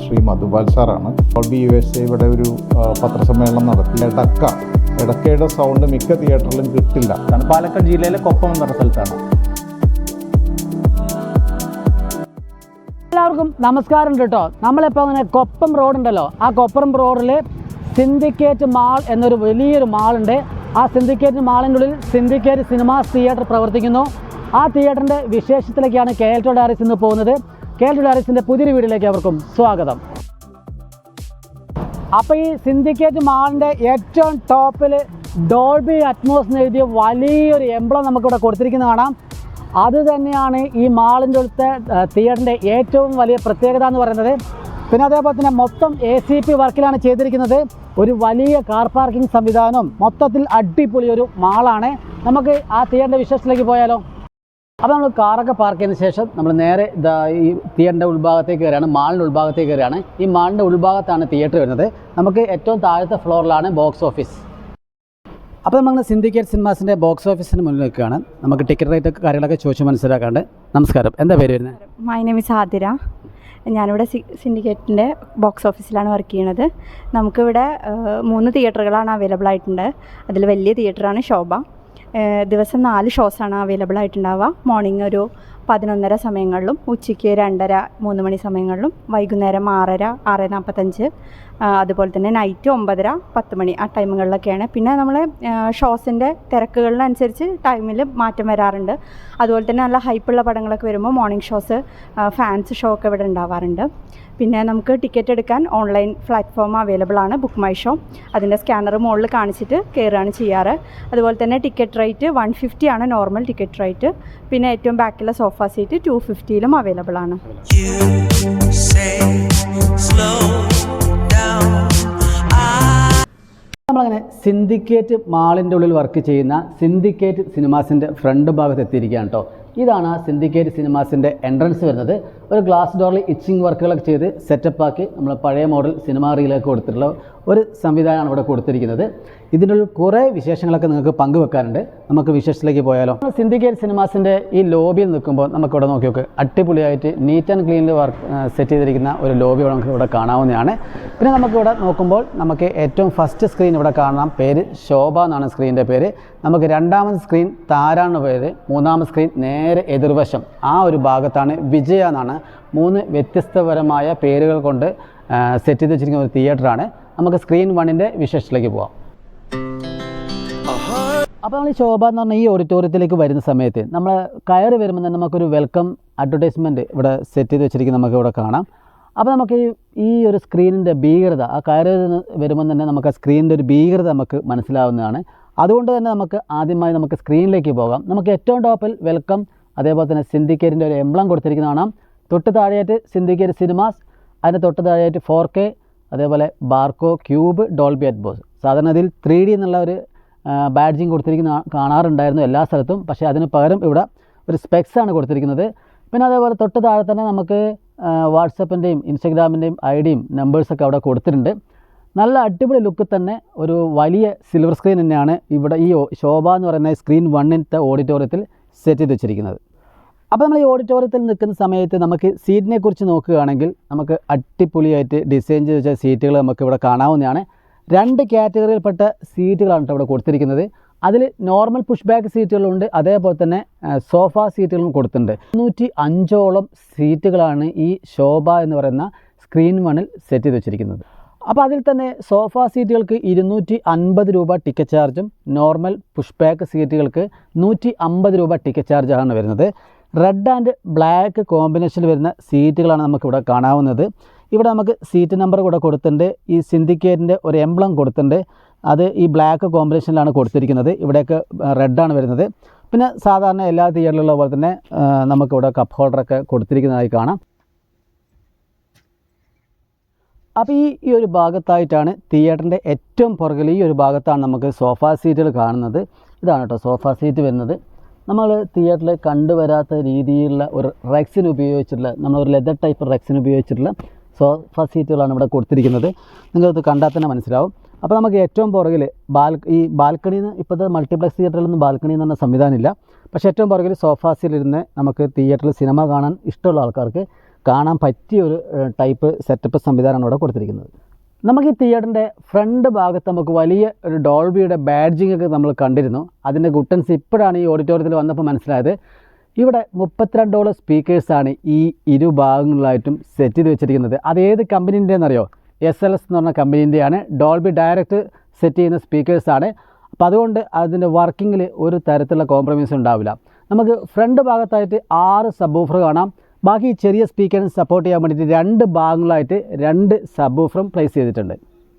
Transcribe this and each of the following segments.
ശ്രീ മധുപാൽ സാറാണ്. Dolby USA ഇവിടെ ഒരു പത്രസമ്മേളനം നടത്തി. എടക്കയുടെ സൗണ്ട് മിക്ക തിയേറ്ററിലും കിട്ടില്ല. പാലക്കാട് ജില്ലയിലെ കൊപ്പം എന്ന സ്ഥലത്താണ്. എല്ലാവർക്കും നമസ്കാരം കേട്ടോ. നമ്മളിപ്പോൾ അങ്ങനെ കൊപ്പം റോഡുണ്ടല്ലോ, ആ കൊപ്പം റോഡിൽ സിൻഡിക്കേറ്റ് മാൾ എന്നൊരു വലിയൊരു മാളുണ്ട്. ആ സിൻഡിക്കേറ്റ് മാളിൻ്റെ ഉള്ളിൽ സിൻഡിക്കേറ്റ് സിനിമാസ് തിയേറ്റർ പ്രവർത്തിക്കുന്നു. ആ തിയേറ്ററിൻ്റെ വിശേഷത്തിലേക്കാണ് KL2 ഡയറീസ് ഇന്ന് പോകുന്നത്. KL2 ഡയറീസിൻ്റെ പുതിയൊരു വീഡിയോയിലേക്ക് അവർക്കും സ്വാഗതം. അപ്പോൾ ഈ സിൻഡിക്കേറ്റ് മാളിൻ്റെ ഏറ്റവും ടോപ്പിൽ ഡോൾബി അറ്റ്മോസ് എന്ന് എഴുതിയ വലിയൊരു എംബ്ലം നമുക്കിവിടെ കൊടുത്തിരിക്കുന്നത് കാണാം. അത് തന്നെയാണ് ഈ മാളിൻ്റെ ഉള്ളത്തെ തിയേറ്ററിൻ്റെ ഏറ്റവും വലിയ പ്രത്യേകത എന്ന് പറയുന്നത്. പിന്നെ അതേപോലെ തന്നെ മൊത്തം ACP വർക്കിലാണ് ചെയ്തിരിക്കുന്നത്. ഒരു വലിയ കാർ പാർക്കിംഗ് സംവിധാനം, മൊത്തത്തിൽ അടിപൊളി ഒരു മാളാണ്. നമുക്ക് ആ തിയേറ്ററിൻ്റെ വിശേഷത്തിലേക്ക് പോയാലോ? അപ്പോൾ നമ്മൾ കാറൊക്കെ പാർക്ക് ചെയ്തതിന് ശേഷം നമ്മൾ നേരെ ഈ തിയേറ്ററിൻ്റെ ഉൾഭാഗത്തേക്ക് കയറിയാണ്, മാളിൻ്റെ ഉൾഭാഗത്തേക്ക് കയറിയാണ്. ഈ മാളിൻ്റെ ഉൾഭാഗത്താണ് തിയേറ്റർ വരുന്നത്. നമുക്ക് ഏറ്റവും താഴത്തെ ഫ്ലോറിലാണ് ബോക്സ് ഓഫീസ്. അപ്പോൾ നമ്മൾ സിൻഡിക്കേറ്റ് സിനിമാസിൻ്റെ ബോക്സ് ഓഫീസിന് മുന്നിൽ നിൽക്കുകയാണ്. നമുക്ക് ടിക്കറ്റ് റേറ്റ് കാര്യങ്ങളൊക്കെ ചോദിച്ച് മനസ്സിലാക്കാണ്ട്. നമസ്കാരം, എന്താ പേര് വരുന്നത്? My name is Athira. ഞാനിവിടെ സിൻഡിക്കേറ്റിൻ്റെ ബോക്സ് ഓഫീസിലാണ് വർക്ക് ചെയ്യണത്. നമുക്കിവിടെ 3 തിയേറ്ററുകളാണ് അവൈലബിൾ ആയിട്ടുണ്ട്. അതിൽ വലിയ തിയേറ്ററാണ് ശോഭ. ദിവസം 4 ഷോസാണ് അവൈലബിൾ ആയിട്ടുണ്ടാവുക. മോർണിംഗ് ഒരു 11:30 സമയങ്ങളിലും, ഉച്ചയ്ക്ക് 2:30, 3 മണി സമയങ്ങളിലും, വൈകുന്നേരം 6:30, 6:45, അതുപോലെ തന്നെ നൈറ്റ് 9:30, 10 മണി ആ ടൈമുകളിലൊക്കെയാണ്. പിന്നെ നമ്മൾ ഷോസിൻ്റെ തിരക്കുകളിനനുസരിച്ച് ടൈമിൽ മാറ്റം വരാറുണ്ട്. അതുപോലെ തന്നെ നല്ല ഹൈപ്പുള്ള പടങ്ങളൊക്കെ വരുമ്പോൾ മോർണിംഗ് ഷോസ്, ഫാൻസ് ഷോ ഒക്കെ ഇവിടെ ഉണ്ടാവാറുണ്ട്. പിന്നെ നമുക്ക് ടിക്കറ്റ് എടുക്കാൻ ഓൺലൈൻ പ്ലാറ്റ്ഫോം അവൈലബിൾ ആണ്, ബുക്ക് മൈ ഷോ. അതിൻ്റെ സ്കാനർ മുകളിൽ കാണിച്ചിട്ട് കയറുകയാണ് ചെയ്യാറ്. അതുപോലെ തന്നെ ടിക്കറ്റ് റേറ്റ് 150 ആണ് നോർമൽ ടിക്കറ്റ് റേറ്റ്. പിന്നെ ഏറ്റവും ബാക്കിലെ സോഫ സീറ്റ് 250ലും അവൈലബിൾ ആണ്. നമ്മളങ്ങനെ സിൻഡിക്കേറ്റ് മാളിൻ്റെ ഉള്ളിൽ വർക്ക് ചെയ്യുന്ന സിൻഡിക്കേറ്റ് സിനിമാസിൻ്റെ ഫ്രണ്ട് ഭാഗത്ത് എത്തിയിരിക്കുകയാണ് കേട്ടോ. ഇതാണ് ആ സിൻഡിക്കേറ്റ് സിനിമാസിൻ്റെ എൻട്രൻസ് വരുന്നത്. ഒരു ഗ്ലാസ് ഡോറിൽ ഇച്ചിങ് വർക്കുകളൊക്കെ ചെയ്ത് സെറ്റപ്പാക്കി നമ്മൾ പഴയ മോഡൽ സിനിമാ റീലൊക്കെ കൊടുത്തിട്ടുള്ള ഒരു സംവിധാനമാണ് ഇവിടെ കൊടുത്തിരിക്കുന്നത്. ഇതിൻ്റെ ഉള്ളിൽ കുറേ വിശേഷങ്ങളൊക്കെ നിങ്ങൾക്ക് പങ്കുവെക്കാറുണ്ട്. നമുക്ക് വിശേഷത്തിലേക്ക് പോയാലോ? സിൻഡിക്കേറ്റ് സിനിമാസിൻ്റെ ഈ ലോബിയിൽ നിൽക്കുമ്പോൾ നമുക്കിവിടെ നോക്കി നോക്ക്, അടിപൊളിയായിട്ട് നീറ്റ് ആൻഡ് ക്ലീനിൽ വർക്ക് സെറ്റ് ചെയ്തിരിക്കുന്ന ഒരു ലോബി നമുക്ക് ഇവിടെ കാണാവുന്നതാണ്. പിന്നെ നമുക്കിവിടെ നോക്കുമ്പോൾ നമുക്ക് ഏറ്റവും ഫസ്റ്റ് സ്ക്രീൻ ഇവിടെ കാണാം. പേര് ശോഭ എന്നാണ് സ്ക്രീനിൻ്റെ പേര്. നമുക്ക് രണ്ടാമത് സ്ക്രീൻ താരാണ് പേര്. മൂന്നാമത് സ്ക്രീൻ നേരെ എതിർവശം ആ ഒരു ഭാഗത്താണ് വിജയ എന്നാണ്. 3 വ്യത്യസ്തപരമായ പേരുകൾ കൊണ്ട് സെറ്റ് ചെയ്ത് വെച്ചിരിക്കുന്ന ഒരു തിയേറ്ററാണ്. നമുക്ക് സ്ക്രീൻ 1ൻ്റെ വിശേഷത്തിലേക്ക് പോവാം. അപ്പോൾ നമ്മൾ ശോഭ എന്ന് പറഞ്ഞാൽ ഈ ഓഡിറ്റോറിയത്തിലേക്ക് വരുന്ന സമയത്ത് നമ്മൾ കയറി വരുമ്പോൾ തന്നെ നമുക്കൊരു വെൽക്കം അഡ്വർടൈസ്മെൻറ്റ് ഇവിടെ സെറ്റ് ചെയ്ത് വെച്ചിരിക്കുന്നത് നമുക്ക് ഇവിടെ കാണാം. അപ്പോൾ നമുക്ക് ഈ ഒരു സ്ക്രീനിൻ്റെ ഭീകരത, ആ കയറി വരുമ്പോൾ തന്നെ നമുക്ക് ആ സ്ക്രീനിൻ്റെ ഒരു ഭീകരത നമുക്ക് മനസ്സിലാവുന്നതാണ്. അതുകൊണ്ട് തന്നെ നമുക്ക് ആദ്യമായി നമുക്ക് സ്ക്രീനിലേക്ക് പോകാം. നമുക്ക് ഏറ്റവും ടോപ്പിൽ വെൽക്കം, അതേപോലെ തന്നെ സിൻഡിക്കേറ്റിൻ്റെ ഒരു എംബ്ലം കൊടുത്തിരിക്കുന്ന കാണാം. തൊട്ട് താഴെയായിട്ട് സിൻഡിക്കേറ്റ് സിനിമാസ്, അതിൻ്റെ തൊട്ട് താഴെയായിട്ട് 4K, അതേപോലെ ബാർക്കോ, ക്യൂബ്, ഡോൾബി അറ്റ്മോസ്. സാധാരണ ഇതിൽ 3D എന്നുള്ള ഒരു ബാഡ്ജിങ് കൊടുത്തിരിക്കുന്ന കാണാറുണ്ടായിരുന്നു എല്ലാ സ്ഥലത്തും. പക്ഷേ അതിന് പകരം ഇവിടെ ഒരു സ്പെക്സാണ് കൊടുത്തിരിക്കുന്നത്. പിന്നെ അതേപോലെ തൊട്ട് താഴെ തന്നെ നമുക്ക് വാട്സപ്പിൻ്റെയും ഇൻസ്റ്റഗ്രാമിൻ്റെയും ഐഡിയും നമ്പേഴ്സൊക്കെ അവിടെ കൊടുത്തിട്ടുണ്ട്. നല്ല അടിപൊളി ലുക്ക് തന്നെ ഒരു വലിയ സിൽവർ സ്ക്രീൻ തന്നെയാണ് ഇവിടെ ഈ ശോഭ എന്ന് പറയുന്ന സ്ക്രീൻ 1ൻ്റെ ഓഡിറ്റോറിയത്തിൽ സെറ്റ് ചെയ്ത് വെച്ചിരിക്കുന്നത്. അപ്പോൾ നമ്മൾ ഈ ഓഡിറ്റോറിയത്തിൽ നിൽക്കുന്ന സമയത്ത് നമുക്ക് സീറ്റിനെ കുറിച്ച് നോക്കുകയാണെങ്കിൽ നമുക്ക് അടിപൊളിയായിട്ട് ഡിസൈൻ ചെയ്ത് വെച്ച സീറ്റുകൾ നമുക്ക് ഇവിടെ കാണാവുന്നതാണ്. 2 കാറ്റഗറിയിൽപ്പെട്ട സീറ്റുകളാണ് ഇവിടെ കൊടുത്തിരിക്കുന്നത്. അതിൽ നോർമൽ പുഷ് ബാക്ക് സീറ്റുകളുണ്ട്, അതേപോലെ തന്നെ സോഫ സീറ്റുകളും കൊടുത്തിട്ടുണ്ട്. 205ഓളം സീറ്റുകളാണ് ഈ ശോഭ എന്ന് പറയുന്ന സ്ക്രീൻ 1ൽ സെറ്റ് ചെയ്ത് വെച്ചിരിക്കുന്നത്. അപ്പോൾ അതിൽ തന്നെ സോഫ സീറ്റുകൾക്ക് 250 രൂപ ടിക്കറ്റ് ചാർജും നോർമൽ പുഷ് ബാക്ക് സീറ്റുകൾക്ക് 150 രൂപ ടിക്കറ്റ് ചാർജാണ് വരുന്നത്. റെഡ് ആൻഡ് ബ്ലാക്ക് കോമ്പിനേഷനിൽ വരുന്ന സീറ്റുകളാണ് നമുക്കിവിടെ കാണാവുന്നത്. ഇവിടെ നമുക്ക് സീറ്റ് നമ്പർ കൂടെ കൊടുത്തിട്ടുണ്ട്. ഈ സിൻഡിക്കേറ്റിൻ്റെ ഒരു എംബ്ലം കൊടുത്തിട്ടുണ്ട്. അത് ഈ ബ്ലാക്ക് കോമ്പിനേഷനിലാണ് കൊടുത്തിരിക്കുന്നത്. ഇവിടെയൊക്കെ റെഡാണ് വരുന്നത്. പിന്നെ സാധാരണ എല്ലാ തിയേറ്ററിലുള്ള പോലെ തന്നെ നമുക്കിവിടെ കപ്പ് ഹോൾഡറൊക്കെ കൊടുത്തിരിക്കുന്നതായി കാണാം. അപ്പോൾ ഈ ഒരു ഭാഗത്തായിട്ടാണ് തിയേറ്ററിൻ്റെ ഏറ്റവും പുറകിൽ ഈ ഒരു ഭാഗത്താണ് നമുക്ക് സോഫ സീറ്റുകൾ കാണുന്നത്. ഇതാണ് കേട്ടോ സോഫ സീറ്റ് വരുന്നത്. നമ്മൾ തിയേറ്ററിൽ കണ്ടുവരാത്ത രീതിയിലുള്ള ഒരു റെക്സിന് ഉപയോഗിച്ചിട്ടുള്ള, നമ്മളൊരു ലെതർ ടൈപ്പ് റെക്സിന് ഉപയോഗിച്ചിട്ടുള്ള സോഫ സീറ്റുകളാണ് ഇവിടെ കൊടുത്തിരിക്കുന്നത്. നിങ്ങൾക്കത് കണ്ടാൽ തന്നെ മനസ്സിലാവും. അപ്പോൾ നമുക്ക് ഏറ്റവും പുറകിൽ ഈ ബാൽക്കണിയിൽ നിന്ന്, ഇപ്പോഴത്തെ മൾട്ടിപ്ലക്സ് തിയേറ്ററിലൊന്നും ബാൽക്കണി എന്ന് പറഞ്ഞ സംവിധാനമില്ല. പക്ഷേ ഏറ്റവും പുറകിൽ സോഫാസിലിരുന്ന് നമുക്ക് തിയേറ്ററിൽ സിനിമ കാണാൻ ഇഷ്ടമുള്ള ആൾക്കാർക്ക് കാണാൻ പറ്റിയ ഒരു ടൈപ്പ് സെറ്റപ്പ് സംവിധാനമാണ് ഇവിടെ കൊടുത്തിരിക്കുന്നത്. നമുക്ക് ഈ തിയേറ്ററിൻ്റെ ഫ്രണ്ട് ഭാഗത്ത് നമുക്ക് വലിയ ഒരു ഡോൾബിയുടെ ബാഡ്ജിങ് ഒക്കെ നമ്മൾ കണ്ടിരുന്നു. അതിൻ്റെ ഗുട്ടൻസ് ഇപ്പോഴാണ് ഈ ഓഡിറ്റോറിയത്തിൽ വന്നപ്പോൾ മനസ്സിലായത്. ഇവിടെ 32 സ്പീക്കേഴ്സാണ് ഈ ഇരുഭാഗങ്ങളിലായിട്ടും സെറ്റ് ചെയ്ത് വെച്ചിരിക്കുന്നത്. അത് ഏത് കമ്പനീൻ്റെയെന്നറിയോ? SLS എന്ന് പറഞ്ഞ കമ്പനീൻ്റെയാണ്. ഡോൾബി ഡയറക്റ്റ് സെറ്റ് ചെയ്യുന്ന സ്പീക്കേഴ്സാണ്. അപ്പോൾ അതുകൊണ്ട് അതിൻ്റെ വർക്കിങ്ങിൽ ഒരു തരത്തിലുള്ള കോംപ്രമൈസ് ഉണ്ടാവില്ല. നമുക്ക് ഫ്രണ്ട് ഭാഗത്തായിട്ട് 6 സബ്വൂഫർ കാണാം. ബാക്കി ചെറിയ സ്പീക്കറിന് സപ്പോർട്ട് ചെയ്യാൻ വേണ്ടിയിട്ട് 2 ഭാഗങ്ങളായിട്ട് 2 സബ്വൂഫറും പ്ലേസ് ചെയ്തിട്ടുണ്ട്.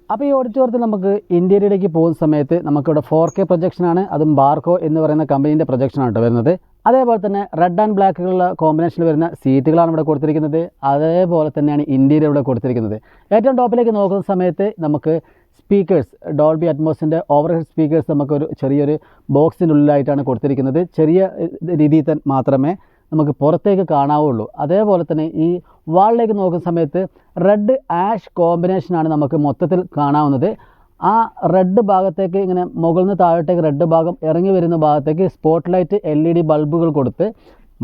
അപ്പോൾ ഈ ഓഡിറ്റോറിയത്തിൽ നമുക്ക് ഇൻറ്റീരിയറിലേക്ക് പോകുന്ന സമയത്ത് നമുക്കിവിടെ 4K പ്രൊജക്ഷനാണ്. അതും ബാർക്കോ എന്ന് പറയുന്ന കമ്പനീൻ്റെ പ്രൊജക്ഷനാണ് വരുന്നത്. അതേപോലെ തന്നെ റെഡ് ആൻഡ് ബ്ലാക്കുള്ള കോമ്പിനേഷനിൽ വരുന്ന സീറ്റുകളാണ് ഇവിടെ കൊടുത്തിരിക്കുന്നത്. അതേപോലെ തന്നെയാണ് ഇൻറ്റീരിയർ ഇവിടെ കൊടുത്തിരിക്കുന്നത്. ഏറ്റവും ടോപ്പിലേക്ക് നോക്കുന്ന സമയത്ത് നമുക്ക് സ്പീക്കേഴ്സ്, ഡോൾബി അറ്റ്മോസിൻ്റെ ഓവർഹെഡ് സ്പീക്കേഴ്സ് നമുക്കൊരു ചെറിയൊരു ബോക്സിൻ്റെ ഉള്ളിലായിട്ടാണ് കൊടുത്തിരിക്കുന്നത്. ചെറിയ രീതിയിൽ തന്നെ മാത്രമേ നമുക്ക് പുറത്തേക്ക് കാണാവുള്ളൂ. അതേപോലെ തന്നെ ഈ വാളിലേക്ക് നോക്കുന്ന സമയത്ത് റെഡ് ആഷ് കോമ്പിനേഷനാണ് നമുക്ക് മൊത്തത്തിൽ കാണാവുന്നത്. ആ റെഡ് ഭാഗത്തേക്ക് ഇങ്ങനെ മുകളിൽ നിന്ന് താഴോട്ടേക്ക് റെഡ് ഭാഗം ഇറങ്ങി വരുന്ന ഭാഗത്തേക്ക് സ്പോട്ട് ലൈറ്റ് LED ബൾബുകൾ കൊടുത്ത്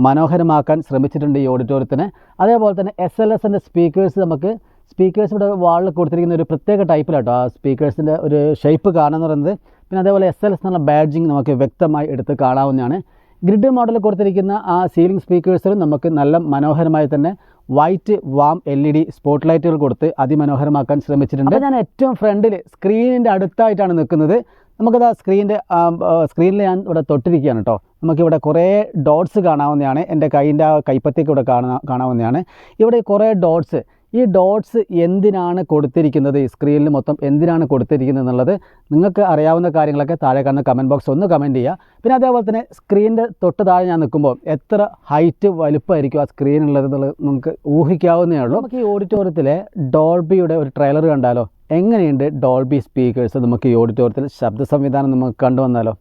മനോഹരമാക്കാൻ ശ്രമിച്ചിട്ടുണ്ട് ഈ ഓഡിറ്റോറിയത്തിന്. അതേപോലെ തന്നെ SLSൻ്റെ സ്പീക്കേഴ്സ് ഇവിടെ വാളിൽ കൊടുത്തിരിക്കുന്ന ഒരു പ്രത്യേക ടൈപ്പിലാട്ടോ ആ സ്പീക്കേഴ്സിൻ്റെ ഒരു ഷേപ്പ് കാണുമെന്ന് പറയുന്നത്. പിന്നെ അതേപോലെ SLS എന്നുള്ള ബാഡ്ജിങ് നമുക്ക് വ്യക്തമായി എടുത്ത് കാണാവുന്നതാണ്. ഗ്രിഡ് മോഡലിൽ കൊടുത്തിരിക്കുന്ന ആ സീലിംഗ് സ്പീക്കേഴ്സിലും നമുക്ക് നല്ല മനോഹരമായി തന്നെ വൈറ്റ് വാം LED സ്പോട്ട് ലൈറ്റുകൾ കൊടുത്ത് അതിമനോഹരമാക്കാൻ ശ്രമിച്ചിട്ടുണ്ട്. അപ്പോൾ ഞാൻ ഏറ്റവും ഫ്രണ്ടിൽ സ്ക്രീനിൻ്റെ അടുത്തായിട്ടാണ് നിൽക്കുന്നത്. നമുക്കത് ആ സ്ക്രീനിൽ ഞാൻ ഇവിടെ തൊട്ടിരിക്കുകയാണ് കേട്ടോ. നമുക്കിവിടെ കുറേ ഡോട്ട്സ് കാണാവുന്നതാണ്. എൻ്റെ കൈയിൻ്റെ ആ കൈപ്പത്തിയൊക്കെ ഇവിടെ കാണാവുന്നതാണ്. ഇവിടെ കുറേ ഡോട്ട്സ്. ഈ ഡോട്ട്സ് എന്തിനാണ് കൊടുത്തിരിക്കുന്നത്, ഈ സ്ക്രീനിൽ മൊത്തം എന്തിനാണ് കൊടുത്തിരിക്കുന്നത് എന്നുള്ളത് നിങ്ങൾക്ക് അറിയാവുന്ന കാര്യങ്ങളൊക്കെ താഴെ കാണുന്ന കമൻറ്റ് ബോക്സ് ഒന്ന് കമൻറ്റ് ചെയ്യുക. പിന്നെ അതേപോലെ തന്നെ സ്ക്രീനിൻ്റെ തൊട്ട് താഴെ ഞാൻ നിൽക്കുമ്പോൾ എത്ര ഹൈറ്റ് വലുപ്പമായിരിക്കും ആ സ്ക്രീനുള്ളത് എന്നുള്ളത് നമുക്ക് ഊഹിക്കാവുന്നേ ഉള്ളൂ. നമുക്ക് ഈ ഓഡിറ്റോറിയത്തിലെ ഡോൾബിയുടെ ഒരു ട്രെയിലർ കണ്ടാലോ? എങ്ങനെയുണ്ട് ഡോൾബി സ്പീക്കേഴ്സ് നമുക്ക് ഈ ഓഡിറ്റോറിയത്തിൽ ശബ്ദ സംവിധാനം നമുക്ക് കണ്ടുവന്നാലോ?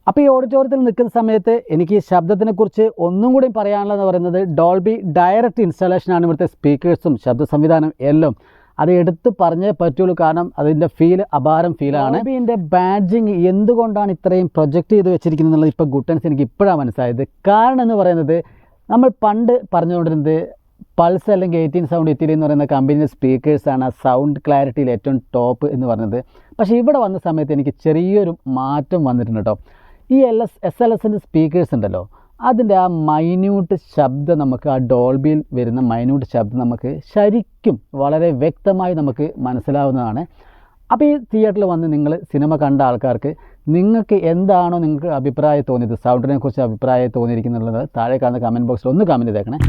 അപ്പോൾ ഈ ഓഡിറ്റോറിയത്തിൽ നിൽക്കുന്ന സമയത്ത് എനിക്ക് ശബ്ദത്തിനെക്കുറിച്ച് ഒന്നും കൂടി പറയാനുള്ളതെന്ന് പറയുന്നത് ഡോൾബി ഡയറക്റ്റ് ഇൻസ്റ്റാളേഷനാണ് ഇവിടുത്തെ സ്പീക്കേഴ്സും ശബ്ദ സംവിധാനം എല്ലാം. അത് എടുത്ത് പറഞ്ഞേ പറ്റുള്ളൂ. കാരണം അതിൻ്റെ അപാരം ഫീലാണ്. ഡോൾബിൻ്റെ ബാഡ്ജിങ് എന്തുകൊണ്ടാണ് ഇത്രയും പ്രൊജക്റ്റ് ചെയ്ത് വെച്ചിരിക്കുന്നത് എന്നുള്ളത് ഇപ്പോൾ ഗുട്ടൻസ് എനിക്ക് ഇപ്പോഴാണ് മനസ്സിലായത്. കാരണം എന്ന് പറയുന്നത് നമ്മൾ പണ്ട് പറഞ്ഞുകൊണ്ടിരുന്നത് പൾസ് അല്ലെങ്കിൽ 18 സൗണ്ട് ഇറ്റലി എന്ന് പറയുന്ന കമ്പനിയുടെ സ്പീക്കേഴ്സാണ് സൗണ്ട് ക്ലാരിറ്റിയിൽ ഏറ്റവും ടോപ്പ് എന്ന് പറഞ്ഞത്. പക്ഷേ ഇവിടെ വന്ന സമയത്ത് എനിക്ക് ചെറിയൊരു മാറ്റം വന്നിട്ടുണ്ട് കേട്ടോ. ഈ SLSൻ്റെ സ്പീക്കേഴ്സ് ഉണ്ടല്ലോ, അതിൻ്റെ ആ മൈന്യൂട്ട് ശബ്ദം നമുക്ക് ആ ഡോൾബിയിൽ വരുന്ന മൈന്യൂട്ട് ശബ്ദം നമുക്ക് ശരിക്കും വളരെ വ്യക്തമായി നമുക്ക് മനസ്സിലാവുന്നതാണ്. അപ്പോൾ ഈ തിയേറ്ററിൽ വന്ന് നിങ്ങൾ സിനിമ കണ്ട ആൾക്കാർക്ക് നിങ്ങൾക്ക് എന്താണോ നിങ്ങൾക്ക് അഭിപ്രായം തോന്നിയത്, സൗണ്ടിനെ കുറിച്ച് അഭിപ്രായം തോന്നിയിരിക്കുന്നുള്ളത് താഴെ കാണുന്ന കമൻറ്റ് ബോക്സിൽ ഒന്ന് കമൻറ്റ് ചെയ്തേക്കണേ.